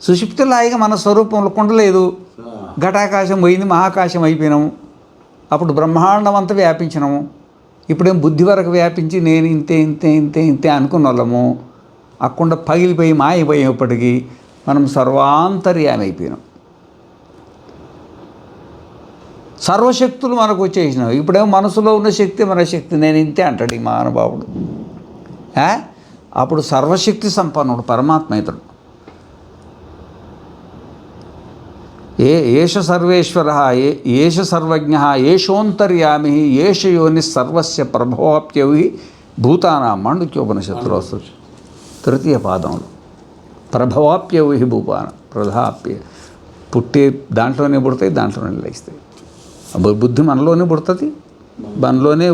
సుషుప్తిలో హాయిగా మన స్వరూపంలో ఉండలేదు, ఘటాకాశం పోయింది, మహాకాశం అయిపోయినాము, అప్పుడు బ్రహ్మాండం అంతా వ్యాపించినాము. ఇప్పుడేం బుద్ధి వరకు వ్యాపించి నేను ఇంతే అనుకున్న వాళ్ళము అక్కడ పగిలిపోయి మాయపోయేప్పటికీ మనం సర్వాంతర్యామి అయిపోయినాం. సర్వశక్తులు మనకు వచ్చేసినావు. ఇప్పుడేమో మనసులో ఉన్న శక్తి మన శక్తి, నేను ఇంతే అంటాడు ఈ మహానుభావుడు. అప్పుడు సర్వశక్తి సంపన్నుడు పరమాత్మ ఇతడు. ఏష సర్వేశ్వర ఏష సర్వజ్ఞ ఏషోంతర్యామి ఏష యోని సర్వస్య ప్రభవాప్యవి భూతానాం మాండుక్యోపనిషత్తులో వస్తుంది తృతీయ పాదంలో. ప్రభవాప్యవి భూపాన ప్రధాప్య పుట్టే దాంట్లోనే పుడతాయి, దాంట్లోనే లేస్తాయి. బుద్ధి మనలోనే పుడుతుంది, మనలోనే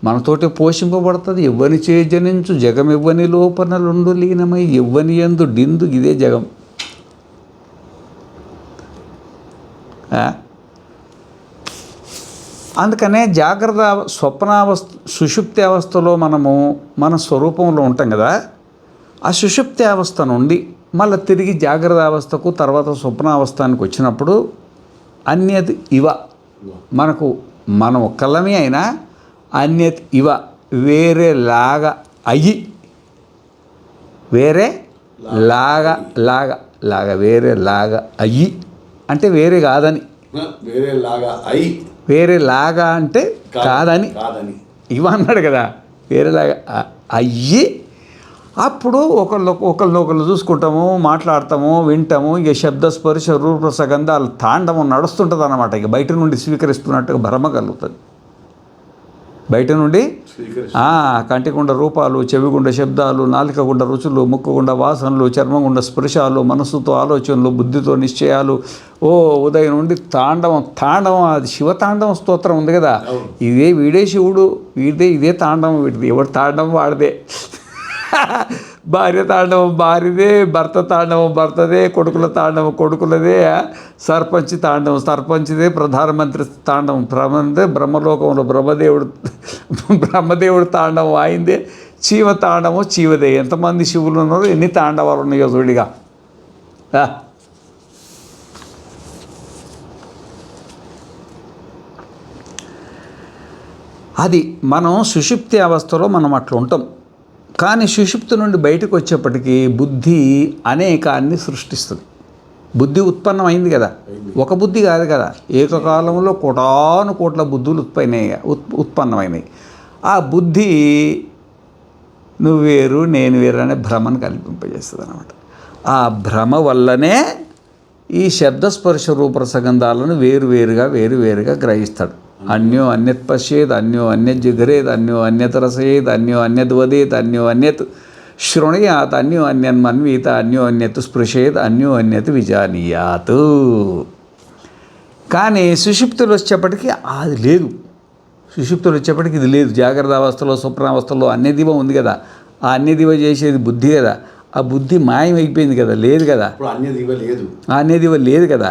మనతోటే పోషింపబడుతుంది. ఎవ్వని చే జనించు జగం ఎవ్వని లోపనలుండు లీనమై ఎవ్వని యందు డిందు ఇదే జగం. అందుకనే జాగ్రత్త సుషుప్తి అవస్థలో మనము మన స్వరూపంలో ఉంటాం కదా. ఆ సుషుప్తి అవస్థ నుండి మళ్ళీ తిరిగి జాగ్రత్త అవస్థకు తర్వాత స్వప్నావస్థానికి వచ్చినప్పుడు అన్యత్ ఇవ మనం ఒక్కళ్ళమే అయినా అన్యత్ ఇవ వేరేలాగా అయ్యి వేరేలాగా అయ్యి అంటే వేరే కాదని, వేరేలాగా అంటే కాదని ఇవ అన్నాడు కదా. వేరేలాగా అయ్యి అప్పుడు ఒకళ్ళు చూసుకుంటాము, మాట్లాడతాము, వింటాము. ఇక శబ్ద స్పర్శ రూప సగంధాలు తాండవం నడుస్తుంటుంది అన్నమాట. ఇక బయట నుండి స్వీకరిస్తున్నట్టుగా భ్రమ కలుగుతుంది. బయట నుండి కంటిగుండ రూపాలు, చెవిగుండ శబ్దాలు, నాలుకగుండ రుచులు, ముక్కుగుండ వాసనలు, చర్మగుండ స్పర్శాలు, మనస్సుతో ఆలోచనలు, బుద్ధితో నిశ్చయాలు. ఉదయం నుండి తాండవం అది శివతాండవం స్తోత్రం ఉంది కదా. వీడే శివుడు, ఇదే తాండవం వీడిది. ఎవడు తాండవం వాడిదే. భార్య తాండవం భార్యదే, భర్త తాండవం భర్తదే, కొడుకుల తాండవం కొడుకులదే, సర్పంచ్ తాండవం సర్పంచ్దే, ప్రధానమంత్రి తాండవం బ్రహ్మలోకంలో బ్రహ్మదేవుడు తాండవం ఆయిందే, చీవ తాండవం చీవదే. ఎంతమంది శివులు ఉన్నారో, ఎన్ని తాండవాలు ఉన్నాయో చూడిగా. అది మనం సుషుప్తి అవస్థలో మనం అట్లా ఉంటాం. కానీ సుషుప్తి నుండి బయటకు వచ్చేప్పటికీ బుద్ధి అనేకాన్ని సృష్టిస్తుంది. బుద్ధి ఉత్పన్నమైంది కదా, ఒక బుద్ధి కాదు కదా. ఏకకాలంలో కోట్ల బుద్ధులు ఉత్పన్నమైనవి. ఆ బుద్ధి నువ్వు వేరు నేను వేరు అనే భ్రమను కల్పింపజేస్తుంది అన్నమాట. ఆ భ్రమ వల్లనే ఈ శబ్దస్పర్శ రూపరసగంధాలను వేరువేరుగా గ్రహిస్తాడు. అన్యో అన్యత్ పశ్యేద్, అన్యో అన్యత్ జిఘ్రేద్, అన్యో అన్యత్ రసయేద్, అన్యో అన్యత్ వదేత్, అన్యో అన్యత్ శృణుయాత్, అన్యో అన్యన్మన్వీత, అన్యో అన్యత్ స్పృశేద్, అన్యో అన్యత్ విజానీయాత్. కానీ సుషుప్తులు వచ్చేప్పటికీ అది లేదు. సుషుప్తులు వచ్చేప్పటికి ఇది లేదు. జాగ్రత్త అవస్థలో స్వప్నావస్థలో అన్యదివ ఉంది కదా, ఆ అన్యదివ చేసేది బుద్ధి కదా, ఆ బుద్ధి మాయమైపోయింది కదా, లేదు కదా, అన్యదివ లేదు కదా.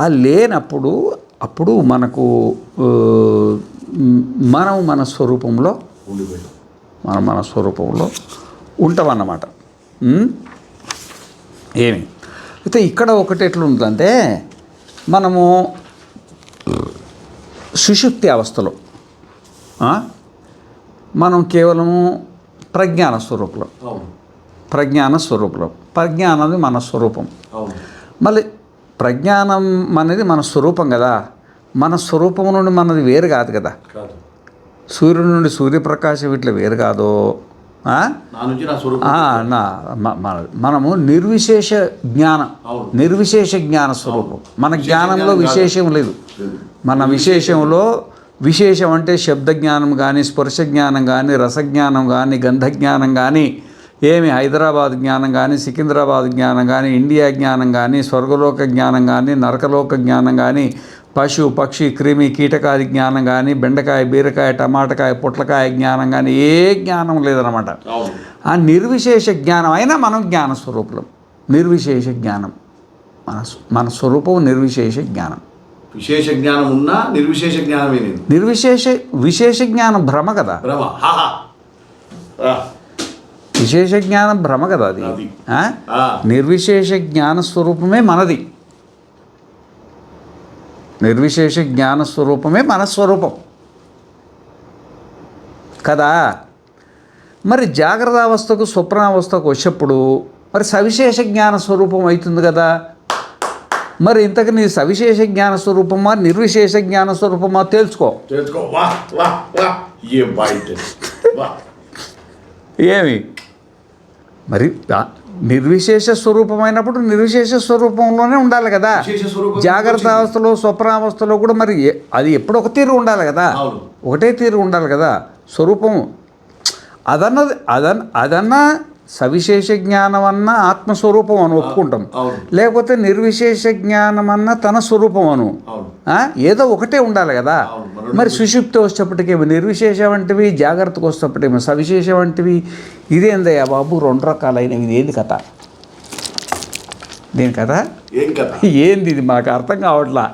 ఆ లేనప్పుడు అప్పుడు మనకు మనం మన స్వరూపంలో ఉంటామన్నమాట. ఏమి అయితే ఇక్కడ ఒకటి ఎట్లుంటుందంటే, మనము సుషుప్తి అవస్థలో మనం కేవలము ప్రజ్ఞాన స్వరూపంలో, ప్రజ్ఞానం అనేది మన స్వరూపం. మళ్ళీ ప్రజ్ఞానం అనేది మన స్వరూపం కదా, మన స్వరూపం నుండి మనది వేరు కాదు కదా. సూర్యుడి నుండి సూర్యప్రకాశం ఇట్లా వేరు కాదు. మనము నిర్విశేష జ్ఞాన స్వరూపం. మన జ్ఞానంలో విశేషం లేదు. మన విశేషం అంటే శబ్ద జ్ఞానం కానీ, స్పర్శ జ్ఞానం కానీ, రసజ్ఞానం కానీ, గంధజ్ఞానం కానీ, ఏమి హైదరాబాద్ జ్ఞానం కానీ, సికింద్రాబాద్ జ్ఞానం కానీ, ఇండియా జ్ఞానం కానీ, స్వర్గలోక జ్ఞానం కానీ, నరకలోక జ్ఞానం కానీ, పశు పక్షి క్రిమి కీటకాది జ్ఞానం కానీ, బెండకాయ బీరకాయ టమాటకాయ పొట్లకాయ జ్ఞానం కానీ ఏ జ్ఞానం లేదనమాట. ఆ నిర్విశేష జ్ఞానం అయినా మనం జ్ఞాన స్వరూపులం. నిర్విశేష జ్ఞానం మన స్వరూపం నిర్విశేష జ్ఞానం. విశేష జ్ఞానం ఉన్నా నిర్విశేష జ్ఞానమే లేదు. విశేష జ్ఞానం భ్రమ కదా, విశేష జ్ఞానం భ్రమ కదా అది. నిర్విశేష జ్ఞాన స్వరూపమే మనది. నిర్విశేష జ్ఞాన స్వరూపమే మన స్వరూపం కదా. మరి జాగ్రత్త అవస్థకు స్వప్నావస్థకు వచ్చేప్పుడు మరి సవిశేష జ్ఞాన స్వరూపం అవుతుంది కదా. మరి ఇంతకు నీ సవిశేష జ్ఞాన స్వరూపమా నిర్విశేష జ్ఞాన స్వరూపమా తెలుసుకో. ఏమి మరి నిర్విశేష స్వరూపమైనప్పుడు నిర్విశేష స్వరూపంలోనే ఉండాలి కదా. జాగ్రత్త అవస్థలో స్వప్నావస్థలో కూడా మరి అది ఎప్పుడు ఒక తీరు ఉండాలి కదా, ఒకటే తీరు ఉండాలి కదా స్వరూపం. అదన్నా సవిశేష జ్ఞానం అన్న ఆత్మస్వరూపం అని ఒప్పుకుంటాం, లేకపోతే నిర్విశేష జ్ఞానం అన్న తన స్వరూపం అను, ఏదో ఒకటే ఉండాలి కదా. మరి సుషుప్తి వచ్చేప్పటికేమో నిర్విశేష వంటివి, జాగ్రత్తకు వచ్చేప్పటికేమో సవిశేష వంటివి. ఇదేందయ్యా బాబు రెండు రకాలైనవి, ఇది ఏంది కథ? దేని కథ ఏంది ఇది మాకు అర్థం కావట్లా.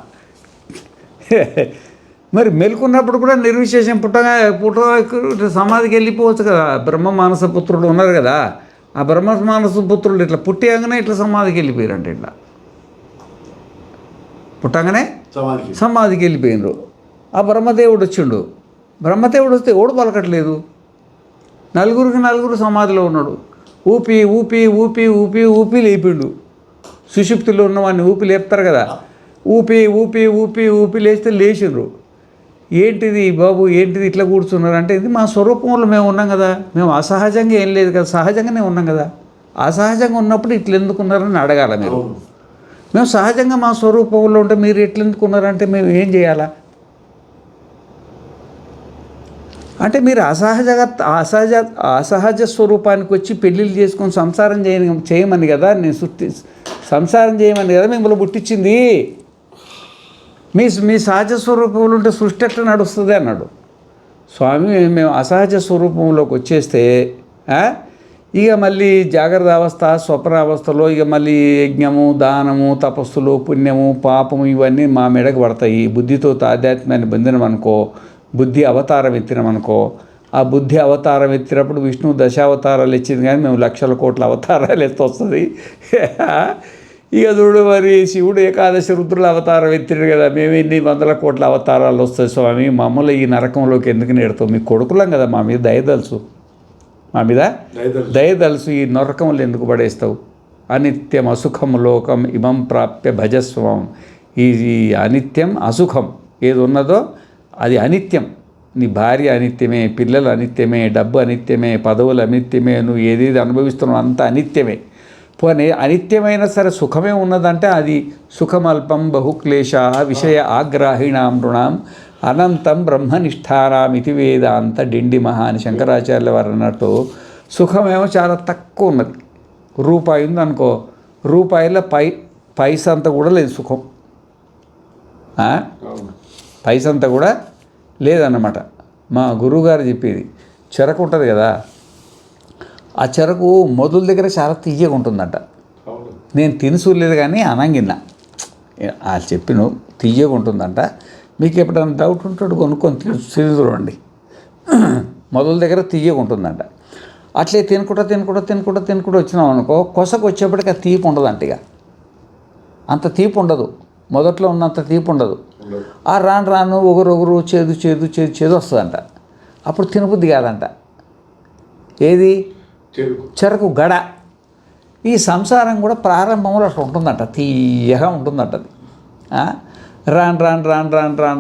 మరి మెలుకున్నప్పుడు కూడా నిర్విశేషం పుట్ట సమాధికి వెళ్ళిపోవచ్చు కదా. బ్రహ్మ మానస పుత్రులు ఉన్నారు కదా, ఆ బ్రహ్మ మానస పుత్రులు ఇట్లా పుట్టిగానే ఇట్లా సమాధికి వెళ్ళిపోయారంట. ఇట్లా పుట్టగానే సమాధికి వెళ్ళిపోయినరు. ఆ బ్రహ్మదేవుడు వచ్చిండు. బ్రహ్మదేవుడు వస్తే ఓడు పలకట్లేదు. నలుగురు సమాధిలో ఉన్నాడు. ఊపి ఊపి ఊపి ఊపి ఊపి లేపిండు. సుషుప్తిలో ఉన్నవాడిని ఊపి లేపుతారు కదా, ఊపి ఊపి ఊపి ఊపి లేస్తే లేచిండ్రు. ఏంటిది బాబు, ఏంటిది ఇట్లా కూర్చున్నారు అంటే, ఇది మా స్వరూపంలో మేము ఉన్నాం కదా, మేము అసహజంగా ఏం లేదు కదా, సహజంగానే ఉన్నాం కదా. అసహజంగా ఉన్నప్పుడు ఇట్లా ఎందుకున్నారని అడగాల మీరు. మేము సహజంగా మా స్వరూపంలో ఉంటే మీరు ఎట్లా ఎందుకున్నారంటే మేము ఏం చేయాలా అంటే, మీరు అసహజ స్వరూపానికి వచ్చి పెళ్ళిళ్ళు చేసుకొని సంసారం చేయమని కదా, నేను సంసారం చేయమని కదా మిమ్మల్ని పుట్టించింది. మీ సహజ స్వరూపంలో ఉంటే సృష్టి ఎట్లా నడుస్తుంది అన్నాడు స్వామి. మేము అసహజ స్వరూపంలోకి వచ్చేస్తే ఇక మళ్ళీ జాగ్రత్త అవస్థ స్వప్నావస్థలో ఇక మళ్ళీ యజ్ఞము దానము తపస్సులు పుణ్యము పాపము ఇవన్నీ మా మెడకు పడతాయి. బుద్ధితో ఆధ్యాత్మ్యాన్ని బంధనం అనుకో, బుద్ధి అవతారం ఎత్తినామనుకో, ఆ బుద్ధి అవతారం ఎత్తినప్పుడు విష్ణువు దశావతారాలు ఇచ్చింది, కానీ మేము లక్షల కోట్ల అవతారాలు ఎత్తొస్తుంది. ఇక చూడు మరి శివుడు ఏకాదశి రుద్రుల అవతారం ఎత్తిడు కదా, మేము ఎన్ని వందల కోట్ల అవతారాలు వస్తాయి స్వామి, మమ్మల్ని ఈ నరకంలోకి ఎందుకు నేడుతావు? మీ కొడుకులం కదా, మా మీద దయదలుసు, మా మీద దయదలుసు, ఈ నరకంలో ఎందుకు పడేస్తావు? అనిత్యం అసుఖం లోకం ఇమం ప్రాప్య భజస్వం. ఈ అనిత్యం అసుఖం ఏది ఉన్నదో అది అనిత్యం. నీ భార్య అనిత్యమే, పిల్లలు అనిత్యమే, డబ్బు అనిత్యమే, పదవులు అనిత్యమే, నువ్వు ఏదేది అనుభవిస్తున్నావు అంత అనిత్యమే. పోనీ అనిత్యమైన సరే సుఖమే ఉన్నదంటే అది సుఖమల్పం బహుక్లేశ విషయ ఆగ్రాహిణాం నృణాం అనంతం బ్రహ్మనిష్ఠానాం ఇతి వేదాంత డిండి మహా అని శంకరాచార్యుల వారు అన్నట్టు సుఖమేమో చాలా తక్కువ ఉన్నది. రూపాయి ఉందనుకో, రూపాయల పైస అంతా కూడా లేదు సుఖం. పైసంతా కూడా లేదన్నమాట. మా గురువుగారు చెప్పేది చెరకు ఉంటుంది కదా, ఆ చెరకు మొదల దగ్గర చాలా తియ్యగా ఉంటుందంట. నేను తినసూలేదు కానీ అనంగిన్నా వాళ్ళు చెప్పిన తియ్యగా ఉంటుందంట. మీకు ఎప్పుడైనా డౌట్ ఉంటాడు కొనుక్కొని తిరుగురండి. మొదల దగ్గర తియ్యగా ఉంటుందంట. అట్లే తినుకుంటూ వచ్చినాం అనుకో, కొసకు వచ్చేప్పటికి ఆ తీపి ఉండదంట. ఇక అంత తీపి ఉండదు, మొదట్లో ఉన్నంత తీపి ఉండదు. ఆ రాను ఒకరు చేదు వస్తుందంట. అప్పుడు తినబుద్ధి కాదంట. ఏది? చెరకు గడ. ఈ సంసారం కూడా ప్రారంభంలో అట్లా ఉంటుందంట, తీయగా ఉంటుందంట అది.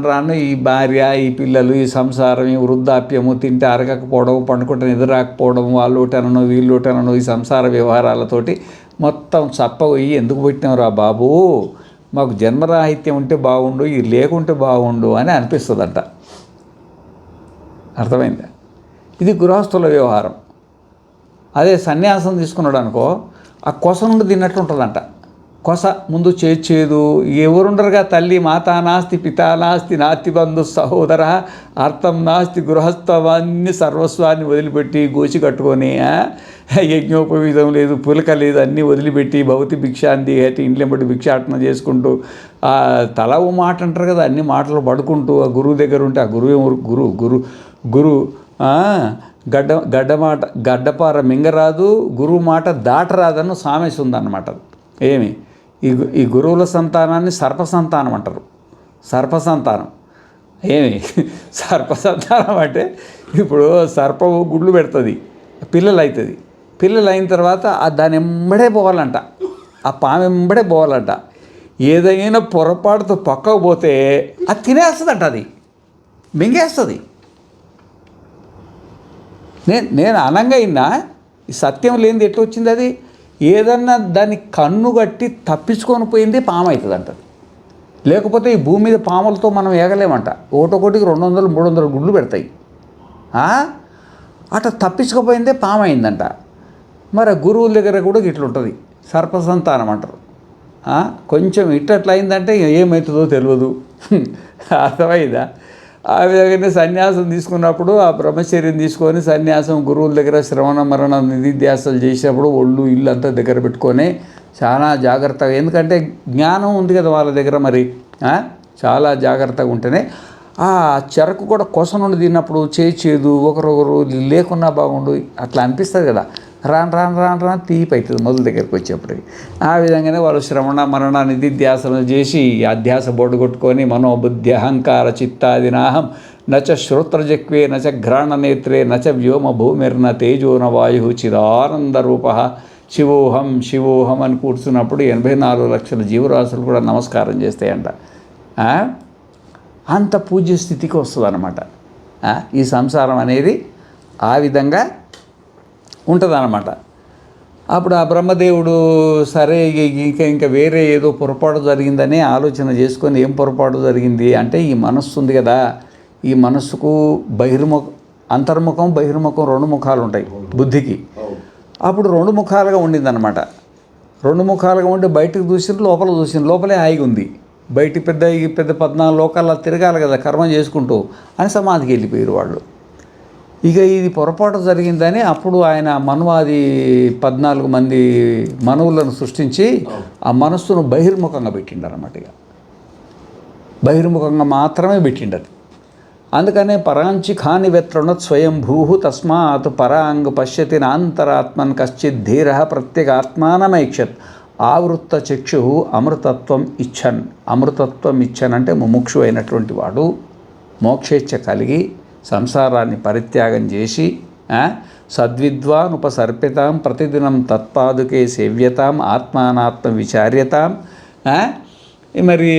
రాను ఈ భార్య, ఈ పిల్లలు, ఈ సంసారం, ఈ వృద్ధాప్యము, తింటే అరగకపోవడం, పండుకుంటే నిద్ర రాకపోవడం, వాళ్ళోటనో వీళ్ళోటనో ఈ సంసార వ్యవహారాలతోటి మొత్తం చప్పపోయి ఎందుకు పెట్టినావురా బాబు, మాకు జన్మరాహిత్యం ఉంటే బాగుండు, ఇది లేకుంటే బాగుండు అని అనిపిస్తుందంట. అర్థమైందా? ఇది గృహస్థుల వ్యవహారం. అదే సన్యాసం తీసుకున్నాడు అనుకో, ఆ కొస నుండి తిన్నట్టు ఉంటుందంట. కొస ముందు చేదు, ఎవరుండరుగా తల్లి, మాతా నాస్తి పితా నాస్తి నాస్తి బంధు సహోదర అర్థం నాస్తి గృహస్థవాన్ని సర్వస్వాన్ని వదిలిపెట్టి గోచి కట్టుకొని యజ్ఞోపవీతం లేదు, పులక లేదు, అన్నీ వదిలిపెట్టి భౌతి భిక్షాంతి అయితే ఇంట్లో బట్టి భిక్షాటన చేసుకుంటూ తల ఓ మాట అంటారు కదా, అన్ని మాటలు పడుకుంటూ ఆ గురువు దగ్గర ఉంటే, ఆ గురువు గడ్డపార మింగరాదు, గురువు మాట దాటరాదన్న సామెత ఉందన్నమాట. ఏమి ఈ గురువుల సంతానాన్ని సర్పసంతానం అంటారు. సర్పసంతానం ఏమి? సర్పసంతానం అంటే ఇప్పుడు సర్పము గుడ్లు పెడుతుంది, పిల్లలు అవుతుంది. పిల్లలు అయిన తర్వాత దాని ఎంబడే పోవాలంట, ఆ పాము ఎంబడే పోవాలంట. ఏదైనా పొరపాటుతో పక్కకు పోతే అది తినేస్తుందంట, అది మింగేస్తుంది. నేను అనంగా అయినా ఈ సత్యం లేనిది ఎట్లా వచ్చింది? అది ఏదన్నా దాన్ని కన్ను కట్టి తప్పించుకొని పోయింది పాము అవుతుంది అంట. లేకపోతే ఈ భూమి మీద పాములతో మనం ఏగలేమంట. ఒకటొకటికి 200-300 గుడ్లు పెడతాయి. అట్లా తప్పించుకుపోయిందే పాము అయిందంట. మరి గురువుల దగ్గర కూడా ఇట్లుంటుంది, సర్పసంతానం అంటారు. కొంచెం ఇట్లా అయిందంటే ఏమవుతుందో తెలియదు. అర్థమైందా? ఆ విధంగానే సన్యాసం తీసుకున్నప్పుడు ఆ బ్రహ్మచర్యం తీసుకొని సన్యాసం గురువుల దగ్గర శ్రవణ మరణ నిధిధ్యాసలు చేసేటప్పుడు ఒళ్ళు ఇల్లు అంతా దగ్గర పెట్టుకొని చాలా జాగ్రత్తగా, ఎందుకంటే జ్ఞానం ఉంది కదా వాళ్ళ దగ్గర, మరి చాలా జాగ్రత్తగా ఉంటేనే ఆ చెరకు కూడా కొస నుండి తిన్నప్పుడు చేదు ఒకరొకరు లేకున్నా బాగుండు అట్లా అనిపిస్తుంది కదా. రాను తీపి అవుతుంది మొదల దగ్గరికి వచ్చేప్పటికి. ఆ విధంగానే వాళ్ళు శ్రవణ మరణ నిధిధ్యాసనం చేసి అధ్యాస బొడ్డు కొట్టుకొని మనోబుద్ధి అహంకార చిత్తాదినాహం నచ శ్రోత్రజక్వే నచ ఘ్రాణనేత్రే నచ వ్యోమ భూమిర్న తేజోన వాయు చిదానంద రూప శివోహం అని కూర్చున్నప్పుడు 84 లక్షల జీవరాశులు కూడా నమస్కారం చేస్తాయంట. అంత పూజ్య స్థితికి వస్తుంది అన్నమాట. ఈ సంసారం అనేది ఆ విధంగా ఉంటుందన్నమాట. అప్పుడు ఆ బ్రహ్మదేవుడు సరే ఇంకా వేరే ఏదో పొరపాటు జరిగిందని ఆలోచన చేసుకొని, ఏం పొరపాటు జరిగింది అంటే, ఈ మనస్సు ఉంది కదా, ఈ మనస్సుకు అంతర్ముఖం బహిర్ముఖం 2 ముఖాలు ఉంటాయి బుద్ధికి. అప్పుడు 2 ముఖాలుగా ఉండిందనమాట. 2 ముఖాలుగా ఉండి బయటకు చూసిన లోపలే హాయిగా ఉంది. బయట పెద్ద 14 లోకాల్లో తిరగాలి కదా కర్మ చేసుకుంటూ అని సమాధికి వెళ్ళిపోయారు వాళ్ళు. ఇక ఇది పొరపాటు జరిగిందని అప్పుడు ఆయన మనువాది 14 మంది మనువులను సృష్టించి ఆ మనస్సును బహిర్ముఖంగా పెట్టిండనమాట. ఇక బహిర్ముఖంగా మాత్రమే పెట్టిండది. అందుకనే పరాంచి ఖాని వెత్రణత్ స్వయంభూ తస్మాత్ పరాంగ్ పశ్యతి నాంతరాత్మన్ కశ్చిత్ ధీర ప్రత్యేగాత్మానమైక్షత్ ఆవృత్త చక్షు అమృతత్వం ఇచ్చన్ అంటే ముముక్షు అయినటువంటి వాడు మోక్షేచ్ఛ కలిగి సంసారాన్ని పరిత్యాగం చేసి సద్విద్వానుపసర్పితాం ప్రతిదినం తత్పాదుకే సేవ్యతాం ఆత్మానాత్మ విచార్యతాం మరి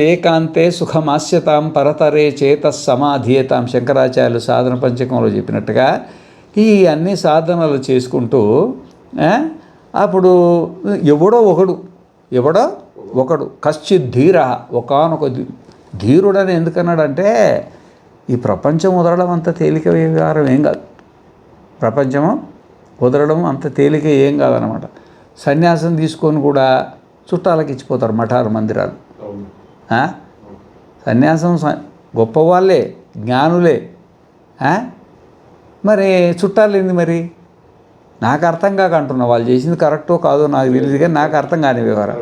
ఏకాంతే సుఖమాస్యతాం పరతరే చేతస్సమాధీయతాం శంకరాచార్యులు సాధన పంచకంలో చెప్పినట్టుగా ఈ అన్ని సాధనలు చేసుకుంటూ అప్పుడు ఎవడో ఒకడు కశ్చిత్ ధీర ఒకానొక ధీరుడని ఎందుకన్నాడంటే ఈ ప్రపంచం వదలడం అంత తేలిక వ్యవహారం ఏం కాదు. ప్రపంచము వదలడం అంత తేలిక ఏం కాదనమాట. సన్యాసం తీసుకొని కూడా చుట్టాలకి ఇచ్చిపోతారు మఠాలు మందిరాలు. సన్యాసం గొప్పవాళ్ళే, జ్ఞానులే. మరి చుట్టాలేంది మరి? నాకు అర్థం కాక అంటున్నా, వాళ్ళు చేసింది కరెక్టో కాదో నాకు తెలియదు, కానీ నాకు అర్థం కాని వ్యవహారం.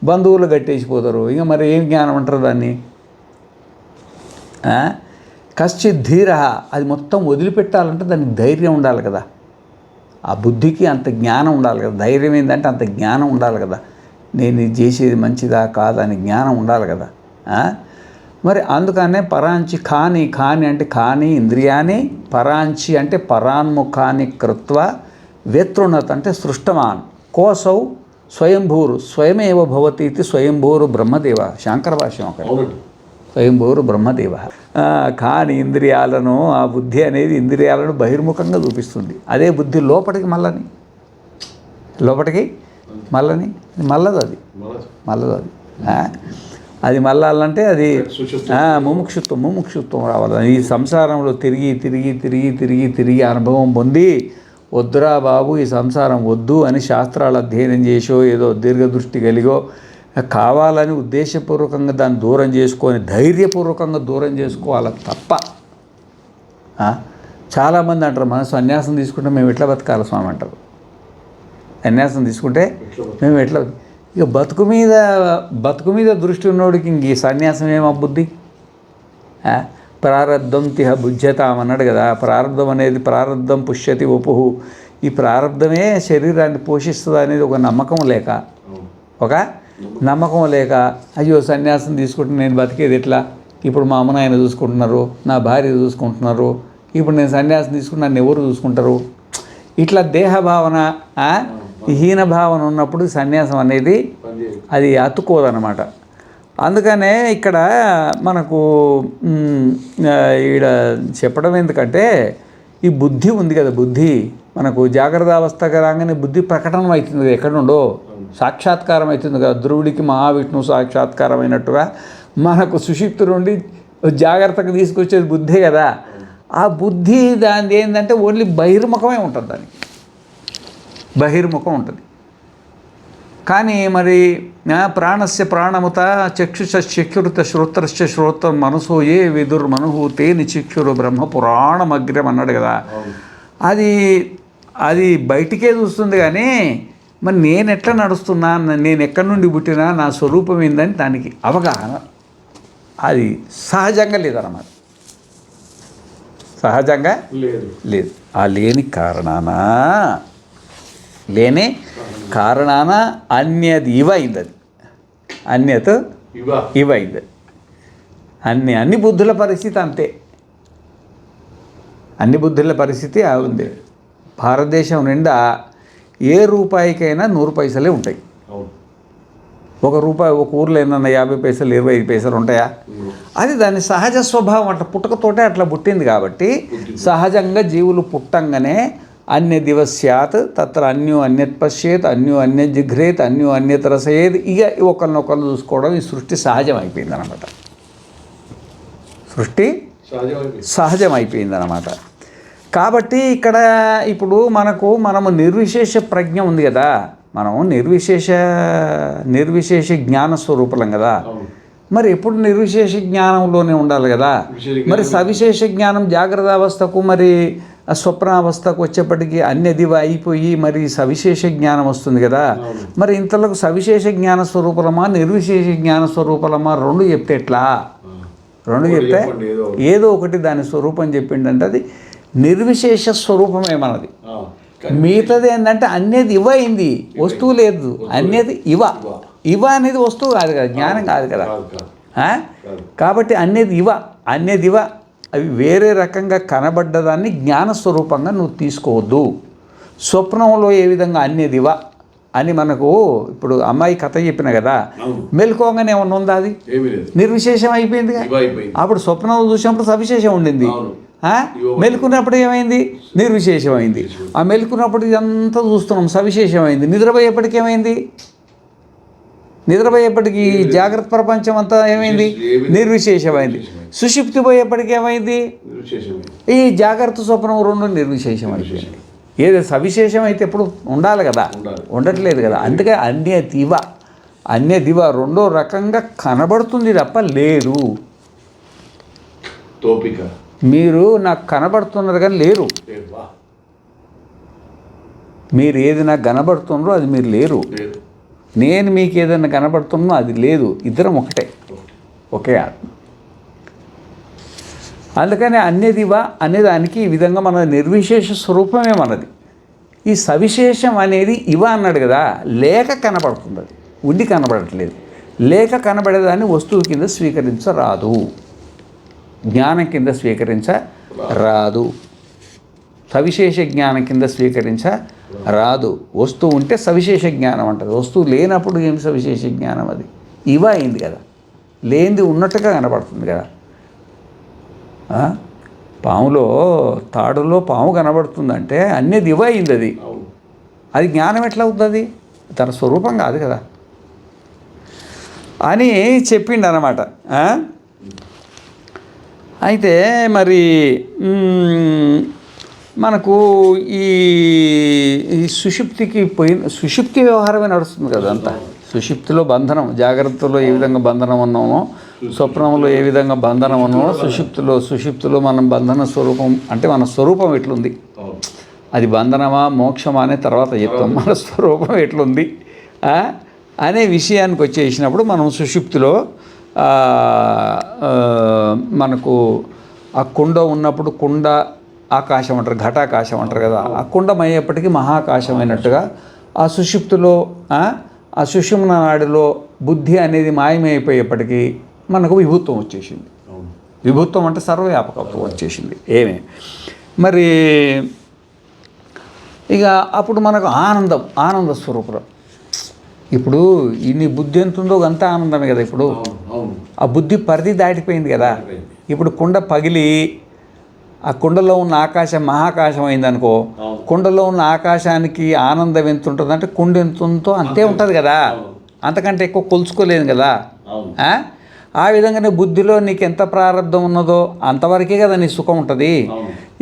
బంధువులు కట్టేసిపోతారు, ఇంకా మరి ఏం జ్ఞానం అంటారు దాన్ని? కశ్చిత్ ధీర, అది మొత్తం వదిలిపెట్టాలంటే దానికి ధైర్యం ఉండాలి కదా, ఆ బుద్ధికి అంత జ్ఞానం ఉండాలి కదా. ధైర్యం ఏంటంటే అంత జ్ఞానం ఉండాలి కదా, నేను ఇది చేసేది మంచిదా కాదా అని జ్ఞానం ఉండాలి కదా. మరి అందుకనే పరాంచి ఖాని అంటే ఖాని ఇంద్రియాన్ని, పరాంచి అంటే పరాన్ముఖాన్ని కృత్వ, వేతృణత్ అంటే సృష్టమాన్, కోసౌ స్వయంభూరు స్వయమేవ భవతి ఇది స్వయంభూరు బ్రహ్మదేవ. శాంకర భాష్యం ఒకటి, స్వయంభూరు బ్రహ్మదేవ. కానీ ఇంద్రియాలను, ఆ బుద్ధి అనేది ఇంద్రియాలను బహిర్ముఖంగా చూపిస్తుంది. అదే బుద్ధి లోపలికి మళ్ళని మళ్ళదు అది అది మళ్ళాలంటే అది ముముక్షుత్వం రావాలి. ఈ సంసారంలో తిరిగి అనుభవం పొంది, వద్దురా బాబు ఈ సంసారం వద్దు అని శాస్త్రాలు అధ్యయనం చేసో ఏదో దీర్ఘదృష్టి కలిగో కావాలని ఉద్దేశపూర్వకంగా దాన్ని దూరం చేసుకొని ధైర్యపూర్వకంగా దూరం చేసుకోవాలి తప్ప. చాలామంది అంటారు, మనం సన్యాసం తీసుకుంటే మేము ఎట్లా బతకాలి స్వామి అంటారు. సన్యాసం తీసుకుంటే మేము ఎట్లా, ఇక బతుకు మీద దృష్టి ఉన్నోడికి ఇంక ఈ సన్యాసం ఏమబ్బుద్ది? ప్రారబ్ధం తిహ భుజ్యతాం అన్నాడు కదా. ప్రారబ్ధం అనేది ప్రారబ్ధం పుష్యతి వపుహు, ఈ ప్రారబ్ధమే శరీరాన్ని పోషిస్తుంది అనేది ఒక నమ్మకం లేక అయ్యో సన్యాసం తీసుకుంటే నేను బతికేది ఎట్లా, ఇప్పుడు మా అమ్మ నాయన చూసుకుంటున్నారు, నా భార్య చూసుకుంటున్నారు, ఇప్పుడు నేను సన్యాసం తీసుకుని నన్ను ఎవరు చూసుకుంటారు, ఇట్లా దేహభావన హీన భావన ఉన్నప్పుడు సన్యాసం అనేది అది అతుక్కోదన్నమాట. అందుకనే ఇక్కడ మనకు ఈడ చెప్పడం ఎందుకంటే, ఈ బుద్ధి ఉంది కదా, బుద్ధి మనకు జాగ్రత్త అవస్థగా రాగానే బుద్ధి ప్రకటన అవుతుంది, ఎక్కడుండో సాక్షాత్కారం అవుతుంది కదా. ధ్రువుడికి మహావిష్ణువు సాక్షాత్కారం అయినట్టుగా మనకు సుషుప్తి నుండి జాగ్రత్తగా తీసుకొచ్చేది బుద్ధే కదా. ఆ బుద్ధి దాని ఏంటంటే ఓన్లీ బహిర్ముఖమే ఉంటుంది, దానికి బహిర్ముఖం ఉంటుంది. కానీ మరి ప్రాణస్య ప్రాణముత చక్షుషక్షురుత శ్రోత్రస్య శ్రోత్రం మనసో ఏ విదుర్మనుహు తేని చిక్షురు బ్రహ్మ పురాణమగ్రం అన్నాడు కదా. అది బయటికే చూస్తుంది, కానీ మరి నేను ఎట్లా నడుస్తున్నా, నేను ఎక్కడి నుండి పుట్టినా, నా స్వరూపం ఏందని దానికి అవగాహన అది సహజంగా లేదన్నమాట. సహజంగా లేదు. ఆ లేని కారణాన అన్యది ఇవ అయింది. అది అన్యత ఇవ అయింది. అన్ని బుద్ధుల పరిస్థితి అంతే. అన్ని బుద్ధుల పరిస్థితి ఉంది. భారతదేశం నిండా ఏ రూపాయికైనా 100 పైసలే ఉంటాయి. ఒక రూపాయి ఒక ఊర్లో ఏమన్నా 50 పైసలు 25 పైసలు ఉంటాయా? అది దాని సహజ స్వభావం, అట్లా పుట్టకతోటే అట్లా పుట్టింది. కాబట్టి సహజంగా జీవులు పుట్టంగానే అన్యదివ స్యాత్ తత్ర అన్యో అన్యత్ పశ్యేత్ అన్యో అన్యత్ జిఘ్రేత్ అన్యో అన్యత్ రసయేత్, ఇక ఒకరినొకరు చూసుకోవడం ఈ సృష్టి సహజం అయిపోయింది అనమాట. సృష్టి సహజం అయిపోయింది అనమాట. కాబట్టి ఇక్కడ ఇప్పుడు మనము నిర్విశేష ప్రజ్ఞ ఉంది కదా, మనం నిర్విశేష జ్ఞాన స్వరూపులం కదా. మరి ఎప్పుడు నిర్విశేష జ్ఞానంలోనే ఉండాలి కదా. మరి సవిశేష జ్ఞానం జాగ్రత్త అవస్థకు మరి స్వప్నావస్థకు వచ్చేప్పటికీ అన్యదివ అయిపోయి మరి సవిశేష జ్ఞానం వస్తుంది కదా. మరి ఇంతలోకి సవిశేష జ్ఞాన స్వరూపలమా నిర్విశేష జ్ఞాన స్వరూపలమా రెండు చెప్తే ఎట్లా? రెండు చెప్తే ఏదో ఒకటి దాని స్వరూపం చెప్పిండంటే అది నిర్విశేష స్వరూపమే మనది. మిగతాది ఏంటంటే అన్యది ఇవ అయింది, వస్తువు లేదు. అన్యది ఇవ అనేది వస్తువు కాదు కదా, జ్ఞానం కాదు కదా. కాబట్టి అన్యది ఇవ అవి వేరే రకంగా కనబడ్డదాన్ని జ్ఞానస్వరూపంగా నువ్వు తీసుకోవద్దు. స్వప్నంలో ఏ విధంగా అన్యదివ అని మనకు ఇప్పుడు అమ్మాయి కథ చెప్పిన కదా, మెలుకోగానే ఏమన్నా ఉందా? అది నిర్విశేషం అయిపోయింది. అప్పుడు స్వప్నంలో చూసినప్పుడు సవిశేషం ఉండింది, మెలుకున్నప్పుడు ఏమైంది? నిర్విశేషమైంది. ఆ మెలుకున్నప్పుడు ఇదంతా చూస్తున్నాం, సవిశేషమైంది. నిద్రపోయేప్పటికి ఏమైంది? నిద్రపోయేప్పటికీ జాగ్రత్త ప్రపంచం అంతా ఏమైంది? నిర్విశేషమైంది. సుషుప్తి పోయేప్పటికి ఏమైంది? ఈ జాగ్రత్త స్వప్నం రెండు నిర్విశేషమైంది. ఏదో సవిశేషం అయితే ఎప్పుడు ఉండాలి కదా, ఉండట్లేదు కదా. అందుకే అన్యదివ రెండో రకంగా కనబడుతుంది తప్ప లేదు. తోపిక. మీరు నాకు కనబడుతున్నారు కానీ లేరు. వా. మీరు ఏది నాకు కనబడుతున్నారో అది మీరు లేరు. లేదు. నేను మీకు ఏదైనా కనబడుతున్నా అది లేదు. ఇద్దరం ఒకటే, ఒకే ఆత్మ. అందుకని అన్యదివా అనేదానికి ఈ విధంగా మన నిర్విశేష స్వరూపమే మనది. ఈ సవిశేషం అనేది ఇవ అన్నాడు కదా, లేక కనబడుతుంది, అది ఉండి కనబడట్లేదు. లేక కనబడేదాన్ని వస్తువు కింద స్వీకరించరాదు, జ్ఞానం కింద స్వీకరించరాదు, సవిశేష జ్ఞానం కింద స్వీకరించరాదు. వస్తువు ఉంటే సవిశేష జ్ఞానం అంటది, వస్తువు లేనప్పుడు ఏం సవిశేష జ్ఞానం? అది ఇవ అయింది కదా, లేనిది ఉన్నట్టుగా కనబడుతుంది కదా. పాములో తాడులో పాము కనబడుతుందంటే అన్నిది ఇవ అయింది, అది అది జ్ఞానం ఎట్లా అవుతుంది? తన స్వరూపం కాదు కదా అని చెప్పిండు అన్నమాట. అయితే మరి మనకు ఈ సుషుప్తికి సుషుప్తి వ్యవహారమే నడుస్తుంది కదా అంతా. సుషుప్తిలో బంధనం, జాగ్రత్తలో ఏ విధంగా బంధనం ఉన్నామో, స్వప్నంలో ఏ విధంగా బంధనం ఉన్నామో, సుషుప్తిలో మనం బంధన స్వరూపం అంటే మన స్వరూపం ఎట్లుంది, అది బంధనమా మోక్షమా అనే తర్వాత చెప్తాం. మన స్వరూపం ఎట్లుంది అనే విషయానికి వచ్చేసినప్పుడు మనం సుషుప్తిలో మనకు ఆ కుండ ఉన్నప్పుడు కుండ ఆకాశం అంటారు, ఘటాకాశం అంటారు కదా. ఆ కుండం అయ్యేప్పటికీ మహాకాశం అయినట్టుగా ఆ సుషుప్తిలో ఆ సుషుమ్న నాడిలో బుద్ధి అనేది మాయమైపోయేప్పటికీ మనకు విభుత్వం వచ్చేసింది. విభుత్వం అంటే సర్వవ్యాపకత్వం వచ్చేసింది. ఏమే మరి ఇక అప్పుడు మనకు ఆనంద స్వరూపం. ఇప్పుడు ఇన్ని బుద్ధి ఎంత ఉందో అంత ఆనందమే కదా. ఇప్పుడు ఆ బుద్ధి పరిధి దాటిపోయింది కదా. ఇప్పుడు కుండ పగిలి ఆ కుండలో ఉన్న ఆకాశం మహాకాశం అయిందనుకో, కుండలో ఉన్న ఆకాశానికి ఆనందం ఎంత ఉంటుంది అంటే కుండ ఎంత ఉందో అంతే ఉంటుంది కదా, అంతకంటే ఎక్కువ కొలుచుకోలేదు కదా. ఆ విధంగానే బుద్ధిలో నీకు ఎంత ప్రారంధం ఉన్నదో అంతవరకే కదా నీ సుఖం ఉంటుంది.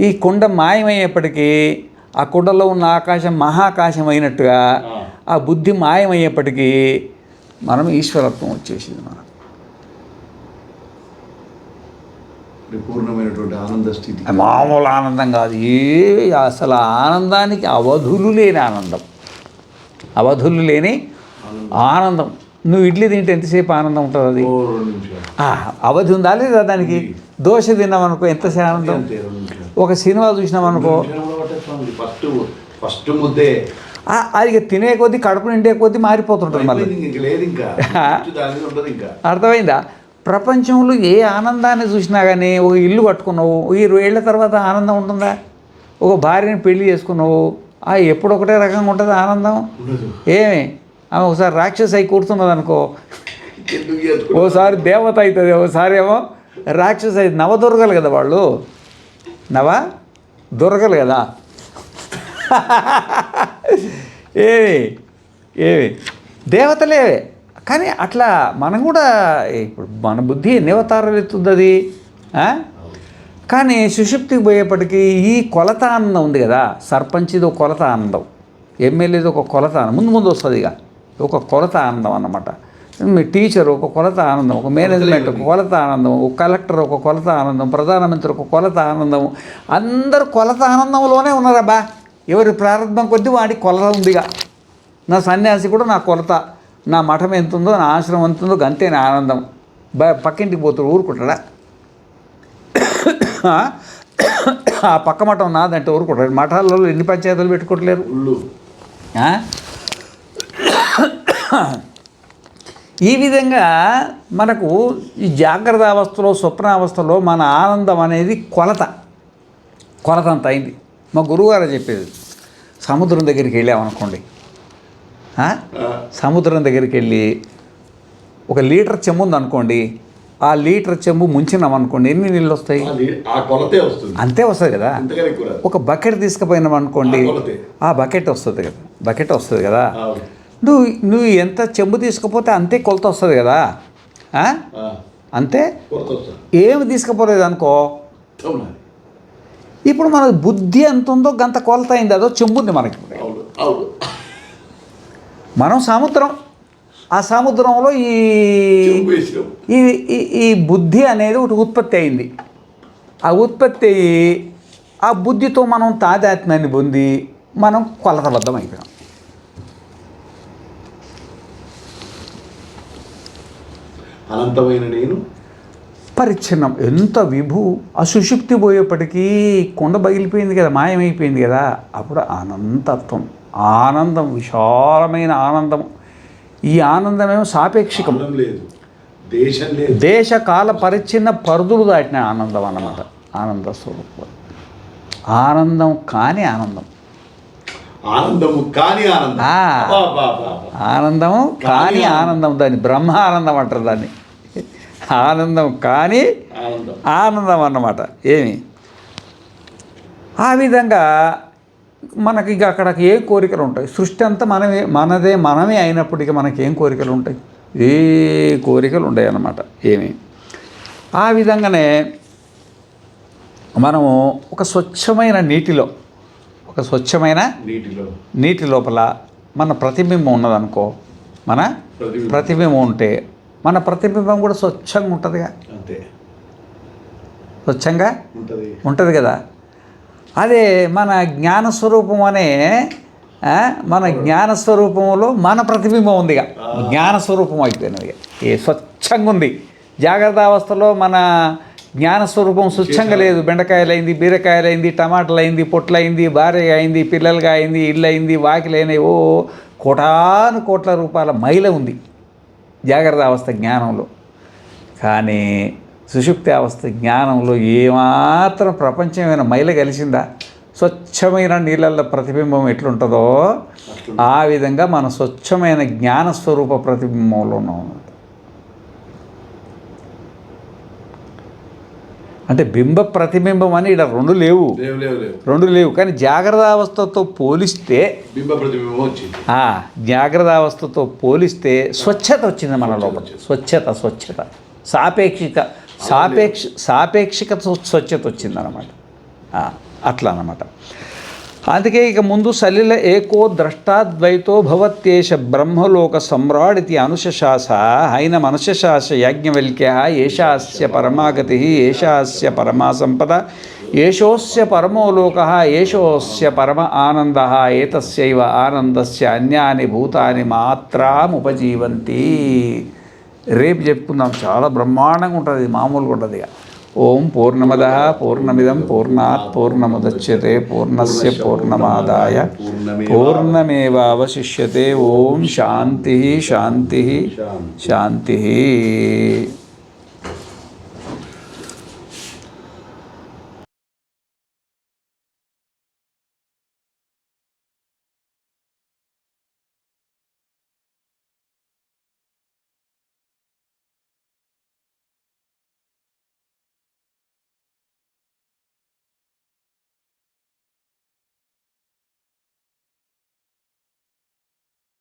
ఈ కుండ మాయమయ్యేప్పటికీ ఆ కుండలో ఉన్న ఆకాశం మహాకాశం అయినట్టుగా ఆ బుద్ధి మాయమయ్యేప్పటికీ మనం ఈశ్వరత్వం వచ్చేసింది. మనం పూర్ణమైనటువంటి ఆనంద స్థితి, మామూలు ఆనందం కాదు. అసలు ఆనందానికి అవధులు లేని ఆనందం, అవధులు లేని ఆనందం. నువ్వు ఇడ్లీ తింటే ఎంతసేపు ఆనందం ఉంటుంది? అది అవధి ఉందా లేదా దానికి? దోశ తిన్నామనుకో ఎంతసేపు ఆనందం. ఒక సినిమా చూసినామనుకో ఫస్ట్ ముద్దే అది తినే కొద్దీ కడుపు నిండే కొద్దీ మారిపోతుంటుంది మళ్ళీ. అర్థమైందా? ప్రపంచంలో ఏ ఆనందాన్ని చూసినా కానీ, ఒక ఇల్లు కట్టుకున్నావు, 20 ఏళ్ల తర్వాత ఆనందం ఉంటుందా? ఒక భార్యని పెళ్లి చేసుకున్నావు, ఎప్పుడొకటే రకంగా ఉంటుంది ఆనందం. ఏమి ఆమె ఒకసారి రాక్షసి అయి కూర్చున్నది అనుకో, ఓసారి దేవత అవుతుంది, ఒకసారి ఏమో రాక్షసి అయితే. నవదుర్గలు కదా వాళ్ళు, దుర్గలు కదా. ఏవి దేవతలే. కానీ అట్లా మనం కూడా ఇప్పుడు మన బుద్ధి ఎన్ని అవతారాలు ఎత్తుంది అది. కానీ సుషుప్తికి పోయేప్పటికీ ఈ కొలత ఆనందం ఉంది కదా. సర్పంచ్ది ఒక కొలత ఆనందం, ఎమ్మెల్యేది ఒక కొలత ఆనందం, ముందు వస్తుంది ఇక ఒక కొలత ఆనందం అన్నమాట. మీ టీచర్ ఒక కొలత ఆనందం, ఒక మేనేజ్మెంట్ ఒక కొలత ఆనందం, ఒక కలెక్టర్ ఒక కొలత ఆనందం, ప్రధానమంత్రి ఒక కొలత ఆనందం. అందరూ కొలత ఆనందంలోనే ఉన్నారబ్బా. ఎవరి ప్రారంభం కొద్దీ వాడి కొలత ఉందిగా. నా సన్యాసి కూడా నా కొలత, నా మఠం ఎంత ఉందో, నా ఆశ్రమం ఎంత ఉందో అంతే నా ఆనందం. పక్కింటికి పోతాడు, ఊరుకుంటాడా? ఆ పక్క మఠం నాదంటే ఊరుకుంటాడు. మఠాలలో ఎన్ని పంచాయతీలు పెట్టుకోవట్లేరు. ఈ విధంగా మనకు ఈ జాగ్రత్త అవస్థలో స్వప్నావస్థలో మన ఆనందం అనేది కొలత అంత అయింది. మా గురువుగారు చెప్పేది, సముద్రం దగ్గరికి వెళ్ళామనుకోండి, సముద్రం దగ్గరికి వెళ్ళి 1 లీటర్ చెంబు ఉందనుకోండి, ఆ లీటర్ చెంబు ముంచినాం అనుకోండి, ఎన్ని నీళ్ళు వస్తాయి? అంతే వస్తుంది కదా. ఒక బకెట్ తీసుకుపోయినాం అనుకోండి, ఆ బకెట్ వస్తుంది కదా. నువ్వు ఎంత చెంబు తీసుకుపోతే అంతే కొలత వస్తుంది కదా. అంతే. ఏమి తీసుకుపోలేదు అనుకో, ఇప్పుడు మన బుద్ధి ఎంత ఉందో గంత కొలత అయింది, అదో చెంబుంది మనకి. మనం సముద్రం, ఆ సముద్రంలో ఈ బుద్ధి అనేది ఒకటి ఉత్పత్తి అయింది. ఆ ఉత్పత్తి అయ్యి ఆ బుద్ధితో మనం తాదాత్మ్యాన్ని పొంది మనం కొలతబద్ధం అయిపోయాం. అనంతమైన నేను పరిచ్ఛిన్నం. ఎంత విభు అసుషుప్తి పోయేప్పటికీ కొండ బగిలిపోయింది కదా, మాయమైపోయింది కదా, అప్పుడు అనంతత్వం, ఆనందం, విశాలమైన ఆనందం. ఈ ఆనందమేమో సాపేక్షికం, కాలం లేదు, దేశం లేదు, దేశకాల పరిచ్ఛిన్న పరిధులు దాటిన ఆనందం అన్నమాట. ఆనంద స్వరూపం, ఆనందం కాని ఆనందం, ఆనందము కాని ఆనందం, ఆనందము కాని ఆనందం, దాన్ని బ్రహ్మ ఆనందం అంటారు. దాన్ని ఆనందం కాని ఆనందం అన్నమాట. ఏమి ఆ విధంగా మనకి ఇక అక్కడికి ఏ కోరికలు ఉంటాయి? సృష్టి అంతా మనమే అయినప్పటికీ మనకి ఏం కోరికలు ఉంటాయి? ఏ కోరికలు ఉంటాయి అన్నమాట. ఏమి ఆ విధంగానే మనము ఒక స్వచ్ఛమైన నీటి లోపల మన ప్రతిబింబం ఉన్నదనుకో, మన ప్రతిబింబం ఉంటే మన ప్రతిబింబం కూడా స్వచ్ఛంగా ఉంటుందిగా, అంతే స్వచ్ఛంగా ఉంటుంది కదా. అదే మన జ్ఞానస్వరూపం అనే మన జ్ఞానస్వరూపంలో మన ప్రతిబింబం ఉందిగా, జ్ఞానస్వరూపం అయిపోయినది, ఏ స్వచ్ఛంగా ఉంది. జాగ్రత్త అవస్థలో మన జ్ఞానస్వరూపం స్వచ్ఛంగా లేదు. బెండకాయలైంది, బీరకాయలైంది, టమాటాలైంది, పొట్లయింది, భార్య అయింది, పిల్లలుగా అయింది, ఇళ్ళు అయింది, వాకిలైనవి, ఓ కోటాను కోట్ల రూపాయల మైల ఉంది జాగ్రత్త అవస్థ జ్ఞానంలో. కానీ సుషుప్తి అవస్థ జ్ఞానంలో ఏమాత్రం ప్రపంచమైన మైల కలిసిందా? స్వచ్ఛమైన నీళ్ళల్లో ప్రతిబింబం ఎట్లుంటుందో ఆ విధంగా మన స్వచ్ఛమైన జ్ఞానస్వరూప ప్రతిబింబంలో ఉన్నాం. అంటే బింబ ప్రతిబింబం అని ఇక్కడ రెండు లేవు. కానీ జాగ్రత్త అవస్థతో పోలిస్తే జాగ్రత్త అవస్థతో పోలిస్తే స్వచ్ఛత వచ్చింది మన లోపల. స్వచ్ఛత సాపేక్షిక స్వచ్ఛత వచ్చిందన్నమాట. అట్లా అన్నమాట. అందుకే ఇక ముందు సలిల ఏకో ద్రష్టాద్వైతో భవత్యేష బ్రహ్మలోక సమ్రాడితి అనుశశాస హైన మనశశాస యాజ్ఞవల్క్య ఏషాస్య పరమాగతి ఏషాస్య పరమా సంపద ఏషోస్య పరమో లోక ఏషోస్య పరమ ఆనంద ఏతస్యైవ ఆనందస్య అన్యాని భూతాని మాత్రముపజీవంతి. రేపు చెప్పుకుందాం. చాలా బ్రహ్మాండంగా ఉంటుంది, మామూలుగా ఉంటుంది. ఇక ఓం పూర్ణమదః పూర్ణమిదం పూర్ణాత్ పూర్ణముదచ్యతే పూర్ణస్య పూర్ణమాదాయ పూర్ణమేవావశిష్యతే. ఓం శాంతి శాంతి శాంతి.